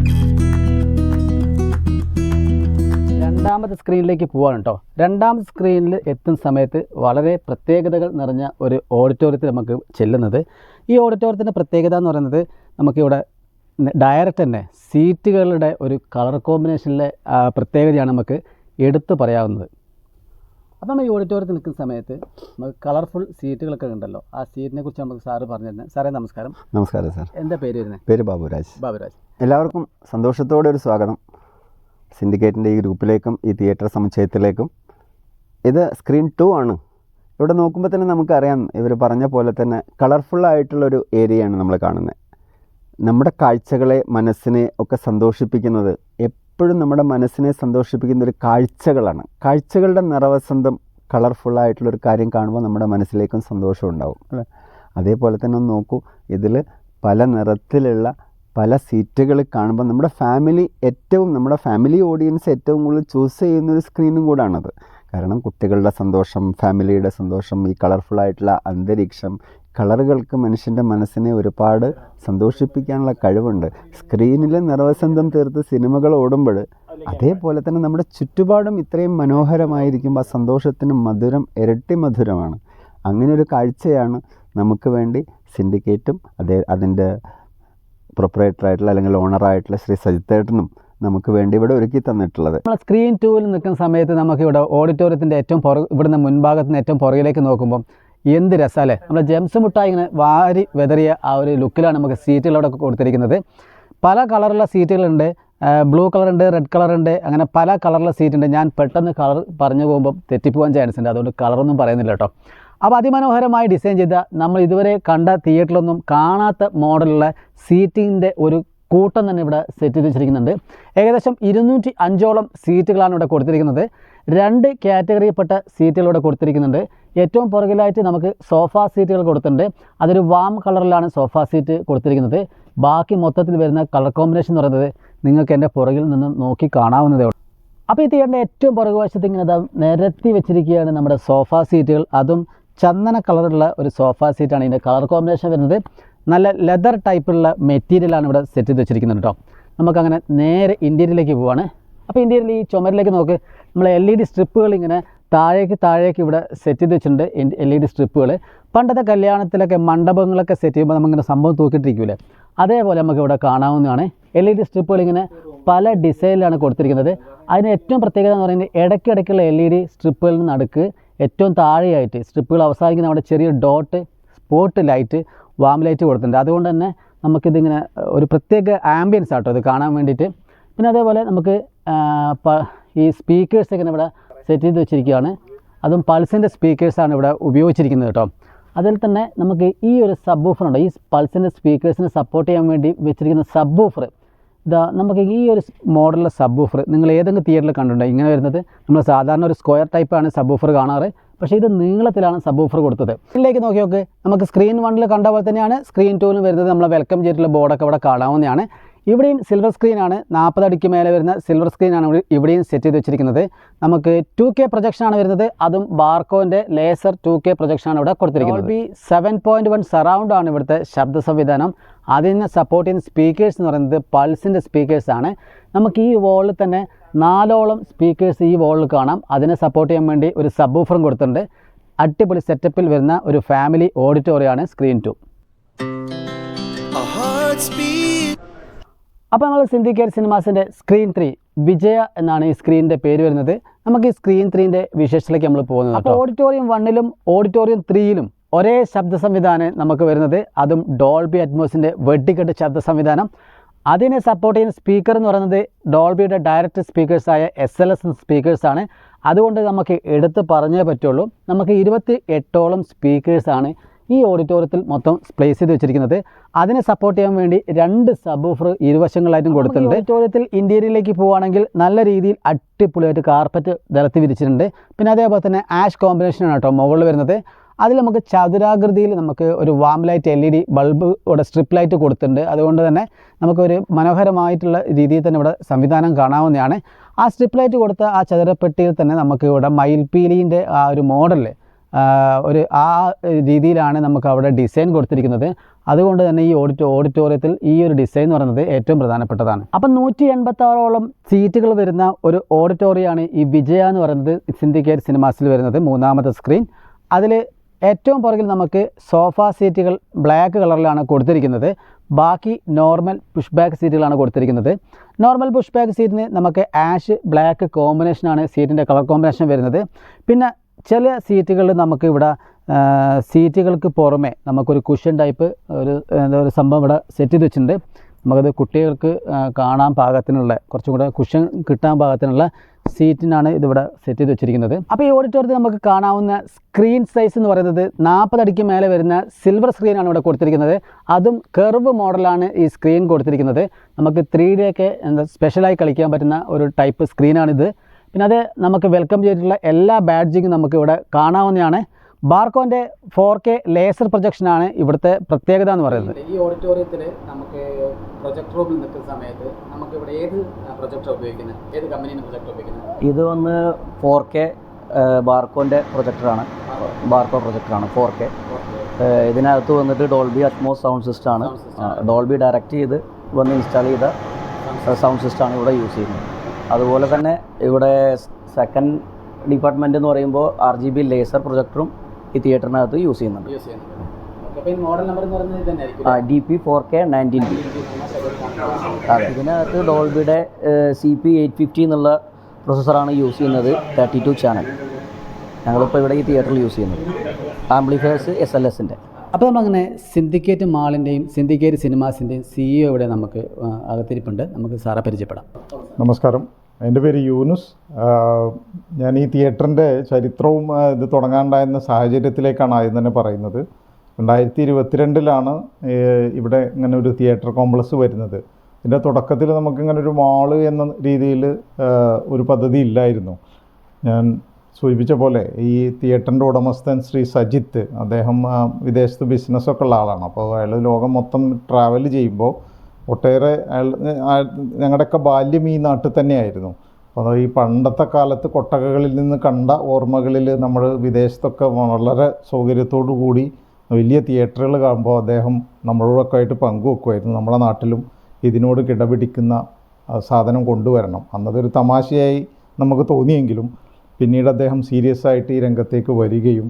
രണ്ടാമത്തെ സ്ക്രീനിലേക്ക് പോവാണ് കേട്ടോ. രണ്ടാമത്തെ സ്ക്രീനിൽ എത്തുന്ന സമയത്ത് വളരെ പ്രത്യേകതകൾ നിറഞ്ഞ ഒരു ഓഡിറ്റോറിയത്തിൽ നമുക്ക് ചെല്ലുന്നത്. ഈ ഓഡിറ്റോറിയത്തിൻ്റെ പ്രത്യേകത എന്ന് പറയുന്നത് നമുക്കിവിടെ ഡയറക്റ്റ് തന്നെ സീറ്റുകളുടെ ഒരു കളർ കോമ്പിനേഷനിലെ പ്രത്യേകതയാണ് നമുക്ക് എടുത്തു പറയാവുന്നത്. അപ്പോൾ നമ്മൾ ഈ ഓഡിറ്റോറിയത്തിൽ നിൽക്കുന്ന സമയത്ത് നമുക്ക് കളർഫുൾ സീറ്റുകളൊക്കെ ഉണ്ടല്ലോ. ആ സീറ്റിനെ കുറിച്ച് നമുക്ക് സാറ് പറഞ്ഞിരുന്നത്. സാറേ നമസ്കാരം. നമസ്കാരം സാർ. എന്താ പേര് വരുന്നത്? പേര് ബാബുരാജ്. ബാബുരാജ്. എല്ലാവർക്കും സന്തോഷത്തോടെ ഒരു സ്വാഗതം സിൻഡിക്കേറ്റിൻ്റെ ഈ ഗ്രൂപ്പിലേക്കും ഈ തിയേറ്റർ സമുച്ചയത്തിലേക്കും. ഇത് സ്ക്രീൻ 2 ആണ്. ഇവിടെ നോക്കുമ്പോൾ തന്നെ നമുക്കറിയാം, ഇവർ പറഞ്ഞ പോലെ തന്നെ കളർഫുള്ളായിട്ടുള്ളൊരു ഏരിയയാണ് നമ്മൾ കാണുന്നത്. നമ്മുടെ കാഴ്ചകളെ മനസ്സിനെ ഒക്കെ സന്തോഷിപ്പിക്കുന്നത്, എപ്പോഴും നമ്മുടെ മനസ്സിനെ സന്തോഷിപ്പിക്കുന്ന ഒരു കാഴ്ചകളാണ്. കാഴ്ചകളുടെ നിറവസന്തം കളർഫുള്ളായിട്ടുള്ളൊരു കാര്യം കാണുമ്പോൾ നമ്മുടെ മനസ്സിലേക്കും സന്തോഷം ഉണ്ടാവും അല്ലേ? അതേപോലെ തന്നെ ഒന്ന് നോക്കൂ, ഇതിൽ പല നിറത്തിലുള്ള പല സീറ്റുകൾ കാണുമ്പോൾ നമ്മുടെ ഫാമിലി ഓഡിയൻസ് ഏറ്റവും കൂടുതൽ ചൂസ് ചെയ്യുന്നൊരു സ്ക്രീനും കൂടാണത്. കാരണം കുട്ടികളുടെ സന്തോഷം, ഫാമിലിയുടെ സന്തോഷം, ഈ കളർഫുള്ളായിട്ടുള്ള അന്തരീക്ഷം, കളറുകൾക്ക് മനുഷ്യൻ്റെ മനസ്സിനെ ഒരുപാട് സന്തോഷിപ്പിക്കാനുള്ള കഴിവുണ്ട്. സ്ക്രീനിൽ നിറവസന്തം തീർത്ത് സിനിമകൾ ഓടുമ്പോൾ അതേപോലെ തന്നെ നമ്മുടെ ചുറ്റുപാടും ഇത്രയും മനോഹരമായിരിക്കുമ്പോൾ ആ സന്തോഷത്തിന് മധുരം ഇരട്ടി മധുരമാണ്. അങ്ങനെ ഒരു കാഴ്ചയാണ് നമുക്ക് വേണ്ടി സിൻഡിക്കേറ്റും അതിൻ്റെ പ്രൊപ്പറേറ്ററായിട്ടുള്ള അല്ലെങ്കിൽ ഓണറായിട്ടുള്ള ശ്രീ സജിത്തേട്ടനും നമുക്ക് വേണ്ടി ഇവിടെ ഒരുക്കി തന്നിട്ടുള്ളത്. നമ്മൾ സ്ക്രീൻ 2-ൽ നിൽക്കുന്ന സമയത്ത് നമുക്കിവിടെ ഓഡിറ്റോറിയത്തിൻ്റെ ഏറ്റവും ഇവിടുന്ന് മുൻഭാഗത്ത് നിന്ന് ഏറ്റവും പുറകിലേക്ക് നോക്കുമ്പം എന്ത് രസമല്ലേ, നമ്മുടെ ജെംസ് മുട്ടായി ഇങ്ങനെ വാരി വെതറിയ ആ ഒരു ലുക്കിലാണ് നമുക്ക് സീറ്റുകളവിടെ കൊടുത്തിരിക്കുന്നത്. പല കളറുള്ള സീറ്റുകളുണ്ട്, ബ്ലൂ കളറുണ്ട്, റെഡ് കളറുണ്ട്, അങ്ങനെ പല കളറുള്ള സീറ്റുണ്ട്. ഞാൻ പെട്ടെന്ന് കളർ പറഞ്ഞു പോകുമ്പം തെറ്റിപ്പോകാൻ ചാൻസ് ഉണ്ട്, അതുകൊണ്ട് കളറൊന്നും പറയുന്നില്ല കേട്ടോ. അപ്പോൾ അതിമനോഹരമായി ഡിസൈൻ ചെയ്ത നമ്മൾ ഇതുവരെ കണ്ട തിയേറ്ററിലൊന്നും കാണാത്ത മോഡലുള്ള സീറ്റിങ്ങിൻ്റെ ഒരു കൂട്ടം തന്നെ ഇവിടെ സെറ്റ് ചെയ്ത് വെച്ചിരിക്കുന്നുണ്ട്. ഏകദേശം 205ഓളം സീറ്റുകളാണ് ഇവിടെ കൊടുത്തിരിക്കുന്നത്. 2 കാറ്റഗറിയിൽപ്പെട്ട സീറ്റുകളിവിടെ കൊടുത്തിരിക്കുന്നുണ്ട്. ഏറ്റവും പുറകിലായിട്ട് നമുക്ക് സോഫ സീറ്റുകൾ കൊടുത്തിട്ടുണ്ട്. അതൊരു വാം കളറിലാണ് സോഫ സീറ്റ് കൊടുത്തിരിക്കുന്നത്. ബാക്കി മൊത്തത്തിൽ വരുന്ന കളർ കോമ്പിനേഷൻ എന്ന് പറയുന്നത് നിങ്ങൾക്ക് എൻ്റെ പുറകിൽ നിന്ന് നോക്കി കാണാവുന്നതേ ഉള്ളൂ. അപ്പോൾ ഈ തിയേറ്ററിൻ്റെ ഏറ്റവും പുറകുവശത്ത് ഇങ്ങനെ നിരത്തി വെച്ചിരിക്കുകയാണ് നമ്മുടെ സോഫ സീറ്റുകൾ. അതും ചന്ദന കളറുള്ള ഒരു സോഫ സീറ്റാണ്. ഇതിൻ്റെ കളർ കോമ്പിനേഷൻ വരുന്നത് നല്ല ലെതർ ടൈപ്പുള്ള മെറ്റീരിയലാണ് ഇവിടെ സെറ്റ് ചെയ്ത് വെച്ചിരിക്കുന്നത് കേട്ടോ. നമുക്കങ്ങനെ നേരെ ഇൻറ്റീരിയറിലേക്ക് പോവാണ്. അപ്പോൾ ഇൻറ്റീരിയറിൽ ഈ ചുമരിലേക്ക് നോക്ക്, നമ്മൾ LED സ്ട്രിപ്പുകൾ ഇങ്ങനെ താഴേക്ക് ഇവിടെ സെറ്റ് ചെയ്ത് വെച്ചിട്ടുണ്ട്. LED സ്ട്രിപ്പുകൾ പണ്ടത്തെ കല്യാണത്തിലൊക്കെ മണ്ഡപങ്ങളൊക്കെ സെറ്റ് ചെയ്യുമ്പോൾ നമുക്കിങ്ങനെ സംഭവം തൂക്കിയിട്ടിരിക്കൂലേ, അതേപോലെ നമുക്ക് ഇവിടെ കാണാവുന്നതാണ്. LED സ്ട്രിപ്പുകൾ ഇങ്ങനെ പല ഡിസൈനിലാണ് കൊടുത്തിരിക്കുന്നത്. അതിന് ഏറ്റവും പ്രത്യേകത എന്ന് പറയുന്നത് ഇടയ്ക്കിടയ്ക്കുള്ള LED സ്ട്രിപ്പുകളിൽ നിന്ന് നടുക്ക് ഏറ്റവും താഴെയായിട്ട് സ്ട്രിപ്പുകൾ അവസാനിക്കുന്ന അവിടെ ചെറിയ dot spot light, warm light കൊടുത്തിട്ടുണ്ട്. അതുകൊണ്ട് തന്നെ നമുക്കിതിങ്ങനെ ഒരു പ്രത്യേക ആംബിയൻസ് ആട്ടോ ഇത് കാണാൻ വേണ്ടിയിട്ട്. പിന്നെ അതേപോലെ നമുക്ക് ഈ സ്പീക്കേഴ്സ് ഇങ്ങനെ ഇവിടെ സെറ്റ് ചെയ്ത് വെച്ചിരിക്കുകയാണ്. അതും പൾസിൻ്റെ സ്പീക്കേഴ്സാണ് ഇവിടെ ഉപയോഗിച്ചിരിക്കുന്നത് കേട്ടോ. അതിൽ തന്നെ നമുക്ക് ഈ ഒരു സബ് ഊഫറുണ്ട്. ഈ പൾസിൻ്റെ സ്പീക്കേഴ്സിനെ സപ്പോർട്ട് ചെയ്യാൻ വേണ്ടി വെച്ചിരിക്കുന്ന സബ് ഊഫർ ഇതാ. നമുക്ക് ഈ ഒരു മോഡലിലെ സബ് ഊഫർ നിങ്ങൾ ഏതെങ്കിലും തിയേറ്ററിൽ കണ്ടിട്ടുണ്ടോ? ഇങ്ങനെ വരുന്നത് നമ്മൾ സാധാരണ ഒരു സ്ക്വയർ ടൈപ്പാണ് സബ് ഊഫർ കാണാറ്, പക്ഷേ ഇത് നീളത്തിലാണ് സബ് ഊഫർ കൊടുത്തത്. ഇതിലേക്ക് നോക്കി നോക്ക്, നമുക്ക് സ്ക്രീൻ 1-ൽ കണ്ട പോലെ തന്നെയാണ് സ്ക്രീൻ 2-ലും വരുന്നത്. നമ്മൾ വെൽക്കം ചെയ്തിട്ടുള്ള ബോർഡൊക്കെ ഇവിടെ കാണാവുന്നതാണ്. ഇവിടെയും സിൽവർ സ്ക്രീനാണ്, 40 അടിക്ക് മേലെ വരുന്ന സിൽവർ സ്ക്രീനാണ് ഇവിടെയും സെറ്റ് ചെയ്ത് വെച്ചിരിക്കുന്നത്. നമുക്ക് 2K പ്രൊജക്ഷനാണ് വരുന്നത്. അതും ബാർക്കോൻ്റെ ലേസർ 2K പ്രൊജക്ഷനാണ് ഇവിടെ കൊടുത്തിരിക്കുന്നത്. 7.1 സറൗണ്ട് ആണ് ഇവിടുത്തെ ശബ്ദ സംവിധാനം. അതിനെ സപ്പോർട്ട് ചെയ്യുന്ന സ്പീക്കേഴ്സ് എന്ന് പറയുന്നത് പൾസിൻ്റെ സ്പീക്കേഴ്സാണ്. നമുക്ക് ഈ വോളിൽ തന്നെ 4ഓളം സ്പീക്കേഴ്സ് ഈ വോളിൽ കാണാം. അതിനെ സപ്പോർട്ട് ചെയ്യാൻ വേണ്ടി ഒരു സബ് ഊഫറും കൊടുത്തിട്ടുണ്ട്. അടിപൊളി സെറ്റപ്പിൽ വരുന്ന ഒരു ഫാമിലി ഓഡിറ്റോറിയമാണ് സ്ക്രീൻ 2. അപ്പോൾ നമ്മൾ സിൻഡിക്കേറ്റ് സിനിമാസിൻ്റെ സ്ക്രീൻ 3 വിജയ എന്നാണ് ഈ സ്ക്രീനിൻ്റെ പേര് വരുന്നത്. നമുക്ക് ഈ സ്ക്രീൻ 3ൻ്റെ വിശേഷത്തിലേക്ക് നമ്മൾ പോകുന്നത്. അപ്പോൾ ഓഡിറ്റോറിയം 1-ലും ഓഡിറ്റോറിയം 3-ലും ഒരേ ശബ്ദ സംവിധാനം നമുക്ക് വരുന്നത്. അതും ഡോൾബി അറ്റ്മോസിൻ്റെ വെട്ടിക്കെട്ട് ശബ്ദ സംവിധാനം. അതിനെ സപ്പോർട്ട് ചെയ്യുന്ന സ്പീക്കർ എന്ന് പറയുന്നത് ഡോൾബിയുടെ ഡയറക്റ്റ് സ്പീക്കേഴ്സായ SLS സ്പീക്കേഴ്സാണ്. അതുകൊണ്ട് നമുക്ക് എടുത്ത് പറഞ്ഞേ പറ്റുള്ളൂ. നമുക്ക് 28ഓളം സ്പീക്കേഴ്സാണ് ഈ ഓഡിറ്റോറിയത്തിൽ മൊത്തം പ്ലേസ് ചെയ്ത് വെച്ചിരിക്കുന്നത്. അതിനെ സപ്പോർട്ട് ചെയ്യാൻ വേണ്ടി 2 സബ് ഊഫർ ഇരുവശങ്ങളായിട്ടും കൊടുത്തിട്ടുണ്ട്. ഓഡിറ്റോറിയത്തിൽ ഇൻറ്റീരിയറിലേക്ക് പോവുകയാണെങ്കിൽ നല്ല രീതിയിൽ അടിപൊളിയായിട്ട് കാർപ്പറ്റ് നിലത്തി വിരിച്ചിട്ടുണ്ട്. പിന്നെ അതേപോലെ തന്നെ ആഷ് കോമ്പിനേഷനാണ് കേട്ടോ മുകളിൽ വരുന്നത്. അതിൽ നമുക്ക് ചതുരാകൃതിയിൽ നമുക്ക് ഒരു വാം ലൈറ്റ് LED ബൾബ് ഇവിടെ സ്ട്രിപ്പ് ലൈറ്റ് കൊടുത്തിട്ടുണ്ട്. അതുകൊണ്ട് തന്നെ നമുക്കൊരു മനോഹരമായിട്ടുള്ള രീതിയിൽ തന്നെ ഇവിടെ സംവിധാനം കാണാവുന്നതാണ്. ആ സ്ട്രിപ്പ് ലൈറ്റ് കൊടുത്ത ആ ചതുരപ്പെട്ടിയിൽ തന്നെ നമുക്ക് ഇവിടെ മയിൽപീലിൻ്റെ ആ ഒരു മോഡല് ആ രീതിയിലാണ് നമുക്ക് അവിടെ ഡിസൈൻ കൊടുത്തിരിക്കുന്നത്. അതുകൊണ്ട് തന്നെ ഈ ഓഡിറ്റോറിയത്തിൽ ഈ ഒരു ഡിസൈൻ എന്ന് പറയുന്നത് ഏറ്റവും പ്രധാനപ്പെട്ടതാണ്. അപ്പം 186ഓളം സീറ്റുകൾ വരുന്ന ഒരു ഓഡിറ്റോറിയമാണ് ഈ വിജയ എന്ന് പറയുന്നത് സിൻഡിക്കേറ്റ് സിനിമാസിൽ വരുന്നത് 3ാമത്തെ സ്ക്രീൻ. അതിൽ ഏറ്റവും പുറകിൽ നമുക്ക് സോഫ സീറ്റുകൾ ബ്ലാക്ക് കളറിലാണ് കൊടുത്തിരിക്കുന്നത്. ബാക്കി നോർമൽ പുഷ് ബാക്ക് സീറ്റുകളാണ് കൊടുത്തിരിക്കുന്നത്. നോർമൽ പുഷ് ബാക്ക് സീറ്റിന് നമുക്ക് ആഷ് ബ്ലാക്ക് കോമ്പിനേഷനാണ് സീറ്റിൻ്റെ കളർ കോമ്പിനേഷൻ വരുന്നത്. പിന്നെ ചില സീറ്റുകളിൽ നമുക്ക് ഇവിടെ സീറ്റുകൾക്ക് പുറമെ നമുക്കൊരു കുഷൻ ടൈപ്പ് ഒരു സംഭവം ഇവിടെ സെറ്റ് ചെയ്ത് വെച്ചിട്ടുണ്ട്. നമുക്കത് കുട്ടികൾക്ക് കാണാൻ പാകത്തിനുള്ള കുറച്ചും കൂടെ കുഷൻ കിട്ടാൻ പാകത്തിനുള്ള സീറ്റിനാണ് ഇതിവിടെ സെറ്റ് ചെയ്ത് വെച്ചിരിക്കുന്നത്. അപ്പോൾ ഈ ഓഡിറ്റോറിയത്തിൽ നമുക്ക് കാണാവുന്ന സ്ക്രീൻ സൈസ് എന്ന് പറയുന്നത് 40 അടിക്ക് മേലെ വരുന്ന സിൽവർ സ്ക്രീനാണ് ഇവിടെ കൊടുത്തിരിക്കുന്നത്. അതും കർവ് മോഡലാണ് ഈ സ്ക്രീൻ കൊടുത്തിരിക്കുന്നത്. നമുക്ക് 3D ഒക്കെ സ്പെഷ്യലായി കളിക്കാൻ പറ്റുന്ന ഒരു ടൈപ്പ് സ്ക്രീനാണിത്. പിന്നെ അത് നമുക്ക് വെൽക്കം ചെയ്തിട്ടുള്ള എല്ലാ ബാഡ്ജിങ്ങും നമുക്ക് ഇവിടെ കാണാവുന്നതാണ്. ബാർക്കോൻ്റെ 4K ലേസർ പ്രൊജക്ഷനാണ് ഇവിടുത്തെ പ്രത്യേകത എന്ന് പറയുന്നത്. ഈ ഓഡിറ്റോറിയത്തിൽ നമുക്ക് പ്രൊജക്ടർ റൂമിൽ നിൽക്കുന്ന സമയത്ത് നമുക്ക് ഇവിടെ ഏത് പ്രൊജക്ടർ ഉപയോഗിക്കുന്നത്, ഏത് കമ്പനിയുടെ പ്രൊജക്ടർ ഉപയോഗിക്കുന്നത്? ഇത് വന്ന് 4K ബാർക്കോൻ്റെ പ്രൊജക്ടറാണ്. Barco പ്രൊജക്ടറാണ് 4K. ഇതിനകത്ത് വന്നിട്ട് ഡോൾബി അറ്റ്മോസ് സൗണ്ട് സിസ്റ്റമാണ്. ഡോൾബി ഡയറക്റ്റ് ചെയ്ത് വന്ന് ഇൻസ്റ്റാൾ ചെയ്ത സൗണ്ട് സിസ്റ്റമാണ് ഇവിടെ യൂസ് ചെയ്യുന്നത്. അതുപോലെ തന്നെ ഇവിടെ സെക്കൻഡ് ഡിപ്പാർട്ട്മെൻറ്റ് എന്ന് പറയുമ്പോൾ RGB ലേസർ പ്രൊജക്ടറും ഈ തിയേറ്ററിനകത്ത് യൂസ് ചെയ്യുന്നുണ്ട്. മോഡൽ നമ്പർ എന്ന് പറയുന്നത് ഇത് തന്നെയായിരിക്കും. DP 4K 19B. ഇതിനകത്ത് ഡോൾബിയുടെ CP850 എന്നുള്ള പ്രൊസസ്സറാണ് യൂസ് ചെയ്യുന്നത്. 32 ചാനൽ ഞങ്ങളിപ്പോൾ ഇവിടെ ഈ തിയേറ്ററിൽ യൂസ് ചെയ്യുന്നത്. ആംപ്ലിഫയേഴ്സ് SLS-ൻ്റെ. അപ്പോൾ നമ്മളങ്ങനെ സിൻഡിക്കേറ്റ് മാളിൻ്റെയും സിൻഡിക്കേറ്റ് സിനിമാസിൻ്റെയും CEO ഇവിടെ നമുക്ക് അകത്തിരിപ്പുണ്ട്. നമുക്ക് സാറെ പരിചയപ്പെടാം. നമസ്കാരം, എൻ്റെ പേര് യൂനുസ്. ഞാൻ ഈ തിയേറ്ററിൻ്റെ ചരിത്രവും ഇത് തുടങ്ങാനുണ്ടായിരുന്ന സാഹചര്യത്തിലേക്കാണ് ആദ്യം തന്നെ പറയുന്നത്. 2022 ഇവിടെ ഇങ്ങനെ ഒരു തിയേറ്റർ കോംപ്ലക്സ് വരുന്നത്. ഇതിൻ്റെ തുടക്കത്തിൽ നമുക്കിങ്ങനെ ഒരു മാള് എന്ന രീതിയിൽ ഒരു പദ്ധതി ഇല്ലായിരുന്നു. ഞാൻ സൂചിപ്പിച്ച പോലെ ഈ തിയേറ്ററിൻ്റെ ഉടമസ്ഥൻ ശ്രീ സജിത്ത്, അദ്ദേഹം വിദേശത്ത് ബിസിനസ്സൊക്കെ ഉള്ള ആളാണ്. അപ്പോൾ അയാൾ ലോകം മൊത്തം ട്രാവൽ ചെയ്യുമ്പോൾ ഒട്ടേറെ ഞങ്ങളുടെയൊക്കെ ബാല്യം ഈ നാട്ടിൽ തന്നെയായിരുന്നു. അപ്പോൾ ഈ പണ്ടത്തെ കാലത്ത് കൊട്ടകകളിൽ നിന്ന് കണ്ട ഓർമ്മകളിൽ നമ്മൾ വിദേശത്തൊക്കെ വളരെ സൗകര്യത്തോടു കൂടി വലിയ തിയേറ്ററുകൾ കാണുമ്പോൾ അദ്ദേഹം നമ്മളോടൊക്കെ ആയിട്ട് പങ്കുവെക്കുമായിരുന്നു. നമ്മുടെ നാട്ടിലും ഇതിനോട് കിടപിടിക്കുന്ന സാധനം കൊണ്ടുവരണം. അന്നതൊരു തമാശയായി നമുക്ക് തോന്നിയെങ്കിലും പിന്നീട് അദ്ദേഹം സീരിയസ് ആയിട്ട് ഈ രംഗത്തേക്ക് വരികയും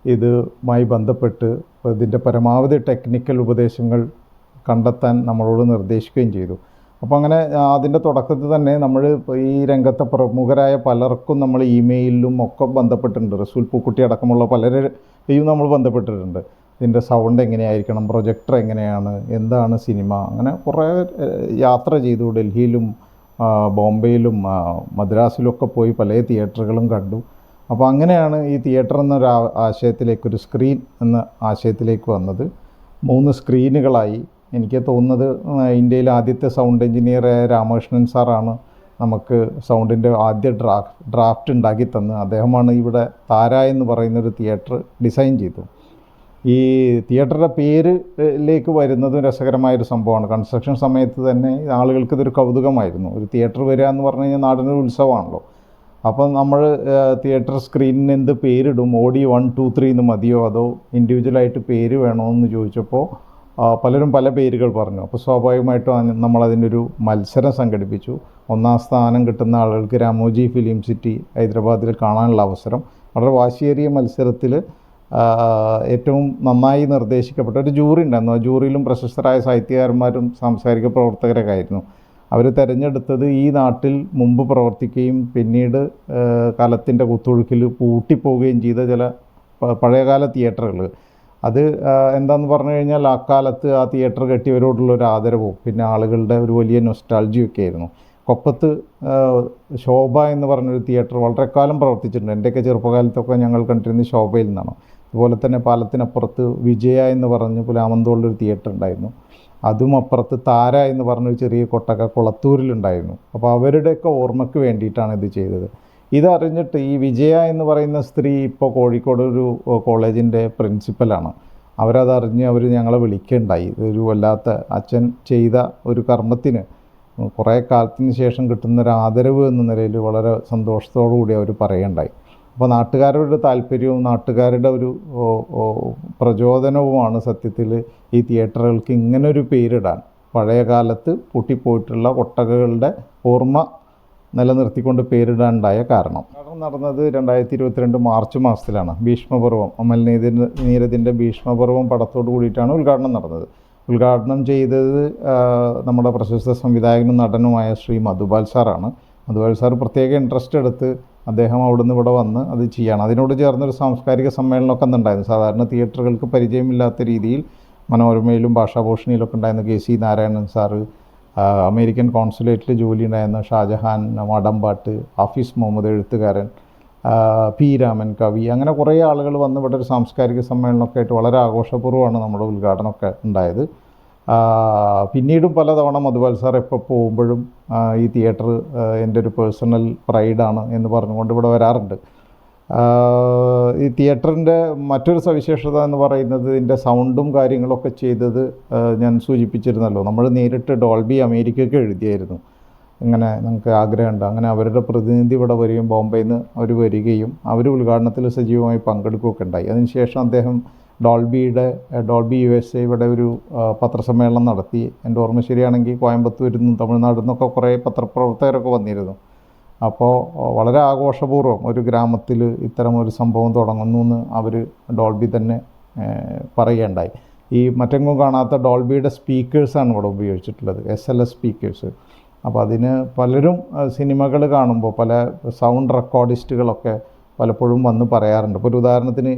ഇതുമായി ബന്ധപ്പെട്ട് ഇതിൻ്റെ പരമാവധി ടെക്നിക്കൽ ഉപദേശങ്ങൾ കണ്ടെത്താൻ നമ്മളോട് നിർദ്ദേശിക്കുകയും ചെയ്തു. അപ്പോൾ അങ്ങനെ അതിൻ്റെ തുടക്കത്തിൽ തന്നെ നമ്മൾ ഈ രംഗത്തെ പ്രമുഖരായ പലർക്കും നമ്മൾ ഇമെയിലിലും ഒക്കെ ബന്ധപ്പെട്ടിട്ടുണ്ട്. റസൂൽ പൂക്കുട്ടി അടക്കമുള്ള പലരെയും നമ്മൾ ബന്ധപ്പെട്ടിട്ടുണ്ട്. ഇതിൻ്റെ സൗണ്ട് എങ്ങനെയായിരിക്കണം, പ്രൊജക്ടർ എങ്ങനെയാണ്, എന്താണ് സിനിമ, അങ്ങനെ കുറേ യാത്ര ചെയ്തു. ഡൽഹിയിലും ബോംബെയിലും മദ്രാസിലൊക്കെ പോയി പല തിയേറ്ററുകളും കണ്ടു. അപ്പോൾ അങ്ങനെയാണ് ഈ തിയേറ്റർ എന്നൊരു ആശയത്തിലേക്ക്, ഒരു സ്ക്രീൻ എന്ന ആശയത്തിലേക്ക് വന്നത്. 3 സ്ക്രീനുകളായി. എനിക്ക് തോന്നുന്നത് ഇന്ത്യയിലെ ആദ്യത്തെ സൗണ്ട് എഞ്ചിനീയറായ രാമകൃഷ്ണൻ സാറാണ് നമുക്ക് സൗണ്ടിൻ്റെ ആദ്യ ഡ്രാഫ്റ്റ് ഉണ്ടാക്കി തന്ന്. അദ്ദേഹമാണ് ഇവിടെ താര എന്ന് പറയുന്നൊരു തിയേറ്റർ ഡിസൈൻ ചെയ്തു. ഈ തിയേറ്ററുടെ പേരിലേക്ക് വരുന്നതും രസകരമായൊരു സംഭവമാണ്. കൺസ്ട്രക്ഷൻ സമയത്ത് തന്നെ ആളുകൾക്ക് ഇതൊരു കൗതുകമായിരുന്നു. ഒരു തിയേറ്റർ വരിക എന്ന് പറഞ്ഞു കഴിഞ്ഞാൽ നാടിനൊരു ഉത്സവമാണല്ലോ. അപ്പം നമ്മൾ തിയേറ്റർ സ്ക്രീനിന് എന്ത് പേരിടും, ഓഡി 1, 2, 3 എന്ന് മതിയോ അതോ ഇൻഡിവിജ്വലായിട്ട് പേര് വേണോ എന്ന് ചോദിച്ചപ്പോൾ പലരും പല പേരുകൾ പറഞ്ഞു. അപ്പോൾ സ്വാഭാവികമായിട്ടും നമ്മളതിനൊരു മത്സരം സംഘടിപ്പിച്ചു. 1ാം സ്ഥാനം കിട്ടുന്ന ആളുകൾക്ക് രാമോജി ഫിലിം സിറ്റി ഹൈദരാബാദിൽ കാണാനുള്ള അവസരം. വളരെ വാശിയേറിയ മത്സരത്തിൽ ഏറ്റവും നന്നായി നിർദ്ദേശിക്കപ്പെട്ട ഒരു ജൂറി ഉണ്ടായിരുന്നു. ആ ജൂറിയിലും പ്രശസ്തരായ സാഹിത്യകാരന്മാരും സാംസ്കാരിക പ്രവർത്തകരൊക്കെ ആയിരുന്നു. അവർ തിരഞ്ഞെടുത്തത് ഈ നാട്ടിൽ മുമ്പ് പ്രവർത്തിക്കുകയും പിന്നീട് കാലത്തിൻ്റെ കുത്തൊഴുക്കിൽ പൂട്ടിപ്പോവുകയും ചെയ്ത ചില പഴയകാല തിയേറ്ററുകൾ. അത് എന്താണെന്ന് പറഞ്ഞു കഴിഞ്ഞാൽ അക്കാലത്ത് ആ തിയേറ്റർ കെട്ടിയവരോടുള്ളൊരു ആദരവും പിന്നെ ആളുകളുടെ ഒരു വലിയ നൊസ്റ്റാൾജിയൊക്കെ ആയിരുന്നു. കൊപ്പത്ത് ശോഭ എന്ന് പറഞ്ഞൊരു തിയേറ്റർ വളരെ കാലം പ്രവർത്തിച്ചിട്ടുണ്ട്. എൻ്റെയൊക്കെ ചെറുപ്പകാലത്തൊക്കെ ഞങ്ങൾ കണ്ടിരുന്നത് ശോഭയിൽ നിന്നാണ്. അതുപോലെ തന്നെ പാലത്തിനപ്പുറത്ത് വിജയ എന്ന് പറഞ്ഞ് പുലാമന്തോളിലൊരു തിയേറ്റർ ഉണ്ടായിരുന്നു. അതും അപ്പുറത്ത് താര എന്ന് പറഞ്ഞൊരു ചെറിയ കൊട്ടക കുളത്തൂരിലുണ്ടായിരുന്നു. അപ്പോൾ അവരുടെയൊക്കെ ഓർമ്മയ്ക്ക് വേണ്ടിയിട്ടാണ് ഇത് ചെയ്തത്. ഇതറിഞ്ഞിട്ട് ഈ വിജയ എന്ന് പറയുന്ന സ്ത്രീ ഇപ്പോൾ കോഴിക്കോട് ഒരു കോളേജിൻ്റെ പ്രിൻസിപ്പലാണ്. അവരതറിഞ്ഞ് അവർ ഞങ്ങളെ വിളിക്കുകയുണ്ടായി. ഇതൊരു വല്ലാത്ത അച്ഛൻ ചെയ്ത ഒരു കർമ്മത്തിന് കുറേ കാലത്തിന് ശേഷം കിട്ടുന്നൊരു ആദരവ് എന്ന നിലയിൽ വളരെ സന്തോഷത്തോടു കൂടി അവർ പറയുകയുണ്ടായി. അപ്പോൾ നാട്ടുകാരുടെ താല്പര്യവും നാട്ടുകാരുടെ ഒരു പ്രചോദനവുമാണ് സത്യത്തിൽ ഈ തിയേറ്ററുകൾക്ക് ഇങ്ങനൊരു പേരിടാൻ, പഴയ കാലത്ത് പൂട്ടിപ്പോയിട്ടുള്ള കൊട്ടകകളുടെ ഓർമ്മ നിലനിർത്തിക്കൊണ്ട് പേരിടാനുണ്ടായ കാരണം. നടന്നത് 2022 മാർച്ച് മാസത്തിലാണ്. ഭീഷ്മപർവം, അമൽ നീരദിൻ്റെ ഭീഷ്മപർവം പടത്തോട് കൂടിയിട്ടാണ് ഉദ്ഘാടനം നടന്നത്. ഉദ്ഘാടനം ചെയ്തത് നമ്മുടെ പ്രശസ്ത സംവിധായകനും നടനുമായ ശ്രീ മധുപാൽ സാറാണ്. മധുപാൽ സാർ പ്രത്യേക ഇൻട്രസ്റ്റ് എടുത്ത് അദ്ദേഹം അവിടുന്ന് ഇവിടെ വന്ന് അത് ചെയ്യാണ്. അതിനോട് ചേർന്നൊരു സാംസ്കാരിക സമ്മേളനമൊക്കെ ഉണ്ടായിരുന്നു. സാധാരണ തിയേറ്ററുകൾക്ക് പരിചയമില്ലാത്ത രീതിയിൽ മനോരമയിലും ഭാഷാഭൂഷണിയിലൊക്കെ ഉണ്ടായിരുന്ന KC നാരായണൻ സാറ്, അമേരിക്കൻ കോൺസുലേറ്റിൽ ജോലി ഉണ്ടായിരുന്ന ഷാജഹാൻ മടമ്പാട്ട്, ഹാഫീസ് മുഹമ്മദ് എഴുത്തുകാരൻ, P. രാമൻ കവി, അങ്ങനെ കുറേ ആളുകൾ വന്ന് ഇവിടെ ഒരു സാംസ്കാരിക സമ്മേളനമൊക്കെ ആയിട്ട് വളരെ ആഘോഷപൂർവ്വമാണ് നമ്മുടെ ഉദ്ഘാടനമൊക്കെ ഉണ്ടായത്. പിന്നീടും പലതവണ മധുപാൽ സാർ എപ്പോൾ പോകുമ്പോഴും ഈ തിയേറ്റർ എൻ്റെ ഒരു പേഴ്സണൽ പ്രൈഡാണ് എന്ന് പറഞ്ഞുകൊണ്ട് ഇവിടെ വരാറുണ്ട്. ഈ തിയേറ്ററിൻ്റെ മറ്റൊരു സവിശേഷത എന്ന് പറയുന്നത് ഇതിൻ്റെ സൗണ്ടും കാര്യങ്ങളൊക്കെ ചെയ്തത് ഞാൻ സൂചിപ്പിച്ചിരുന്നല്ലോ, നമ്മൾ നേരിട്ട് ഡോൾബി അമേരിക്കയ്ക്ക് എഴുതിയായിരുന്നു. ഇങ്ങനെ നമുക്ക് ആഗ്രഹമുണ്ട്. അങ്ങനെ അവരുടെ പ്രതിനിധി ഇവിടെ വരികയും ബോംബെയിൽ നിന്ന് അവർ വരികയും അവർ ഉദ്ഘാടനത്തിൽ സജീവമായി പങ്കെടുക്കുകയൊക്കെ ഉണ്ടായി. അതിനുശേഷം അദ്ദേഹം ഡോൾബി USA ഇവിടെ ഒരു പത്രസമ്മേളനം നടത്തി. എൻ്റെ ഓർമ്മ ശരിയാണെങ്കിൽ കോയമ്പത്തൂരിൽ നിന്നും തമിഴ്നാട്ടിൽ നിന്നൊക്കെ കുറേ പത്രപ്രവർത്തകരൊക്കെ വന്നിരുന്നു. അപ്പോൾ വളരെ ആഘോഷപൂർവ്വം ഒരു ഗ്രാമത്തിൽ ഇത്തരമൊരു സംഭവം തുടങ്ങുന്നു എന്ന് അവർ ഡോൾബി തന്നെ പറയുകയുണ്ടായി. ഈ മറ്റെങ്ങും കാണാത്ത ഡോൾബിയുടെ സ്പീക്കേഴ്സാണ് ഇവിടെ ഉപയോഗിച്ചിട്ടുള്ളത്, SLS സ്പീക്കേഴ്സ്. അപ്പോൾ അതിന് പലരും സിനിമകൾ കാണുമ്പോൾ പല സൗണ്ട് റെക്കോർഡിസ്റ്റുകളൊക്കെ പലപ്പോഴും വന്ന് പറയാറുണ്ട്. ഇപ്പോൾ ഒരു ഉദാഹരണത്തിന്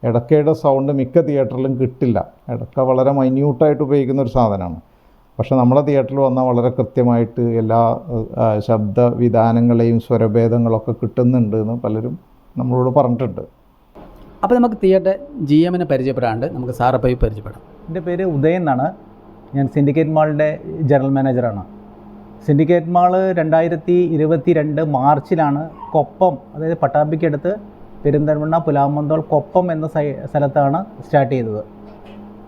എടക്കയുടെ സൗണ്ട് മിക്ക തിയേറ്ററിലും കിട്ടില്ല. എടക്ക വളരെ മൈന്യൂട്ടായിട്ട് ഉപയോഗിക്കുന്ന ഒരു സാധനമാണ്. പക്ഷേ നമ്മളെ തിയേറ്ററിൽ വന്നാൽ വളരെ കൃത്യമായിട്ട് എല്ലാ ശബ്ദവിധാനങ്ങളെയും സ്വരഭേദങ്ങളൊക്കെ കിട്ടുന്നുണ്ട് എന്ന് പലരും നമ്മളോട് പറഞ്ഞിട്ടുണ്ട്. അപ്പോൾ നമുക്ക് തിയേറ്റർ GM പരിചയപ്പെടാണ്ട് നമുക്ക് സാറെ പോയി പരിചയപ്പെടാം. എൻ്റെ പേര് ഉദയൻ എന്നാണ്. ഞാൻ സിൻഡിക്കേറ്റ് മാളിൻ്റെ ജനറൽ മാനേജറാണ്. സിൻഡിക്കേറ്റ് മാള് 2022 മാർച്ചിലാണ് കൊപ്പം, അതായത് പട്ടാമ്പിക്കടുത്ത് പെരിന്തൽമണ്ണ പുലാമന്തോൾ കൊപ്പം എന്ന സ്ഥലത്താണ് സ്റ്റാർട്ട് ചെയ്തത്.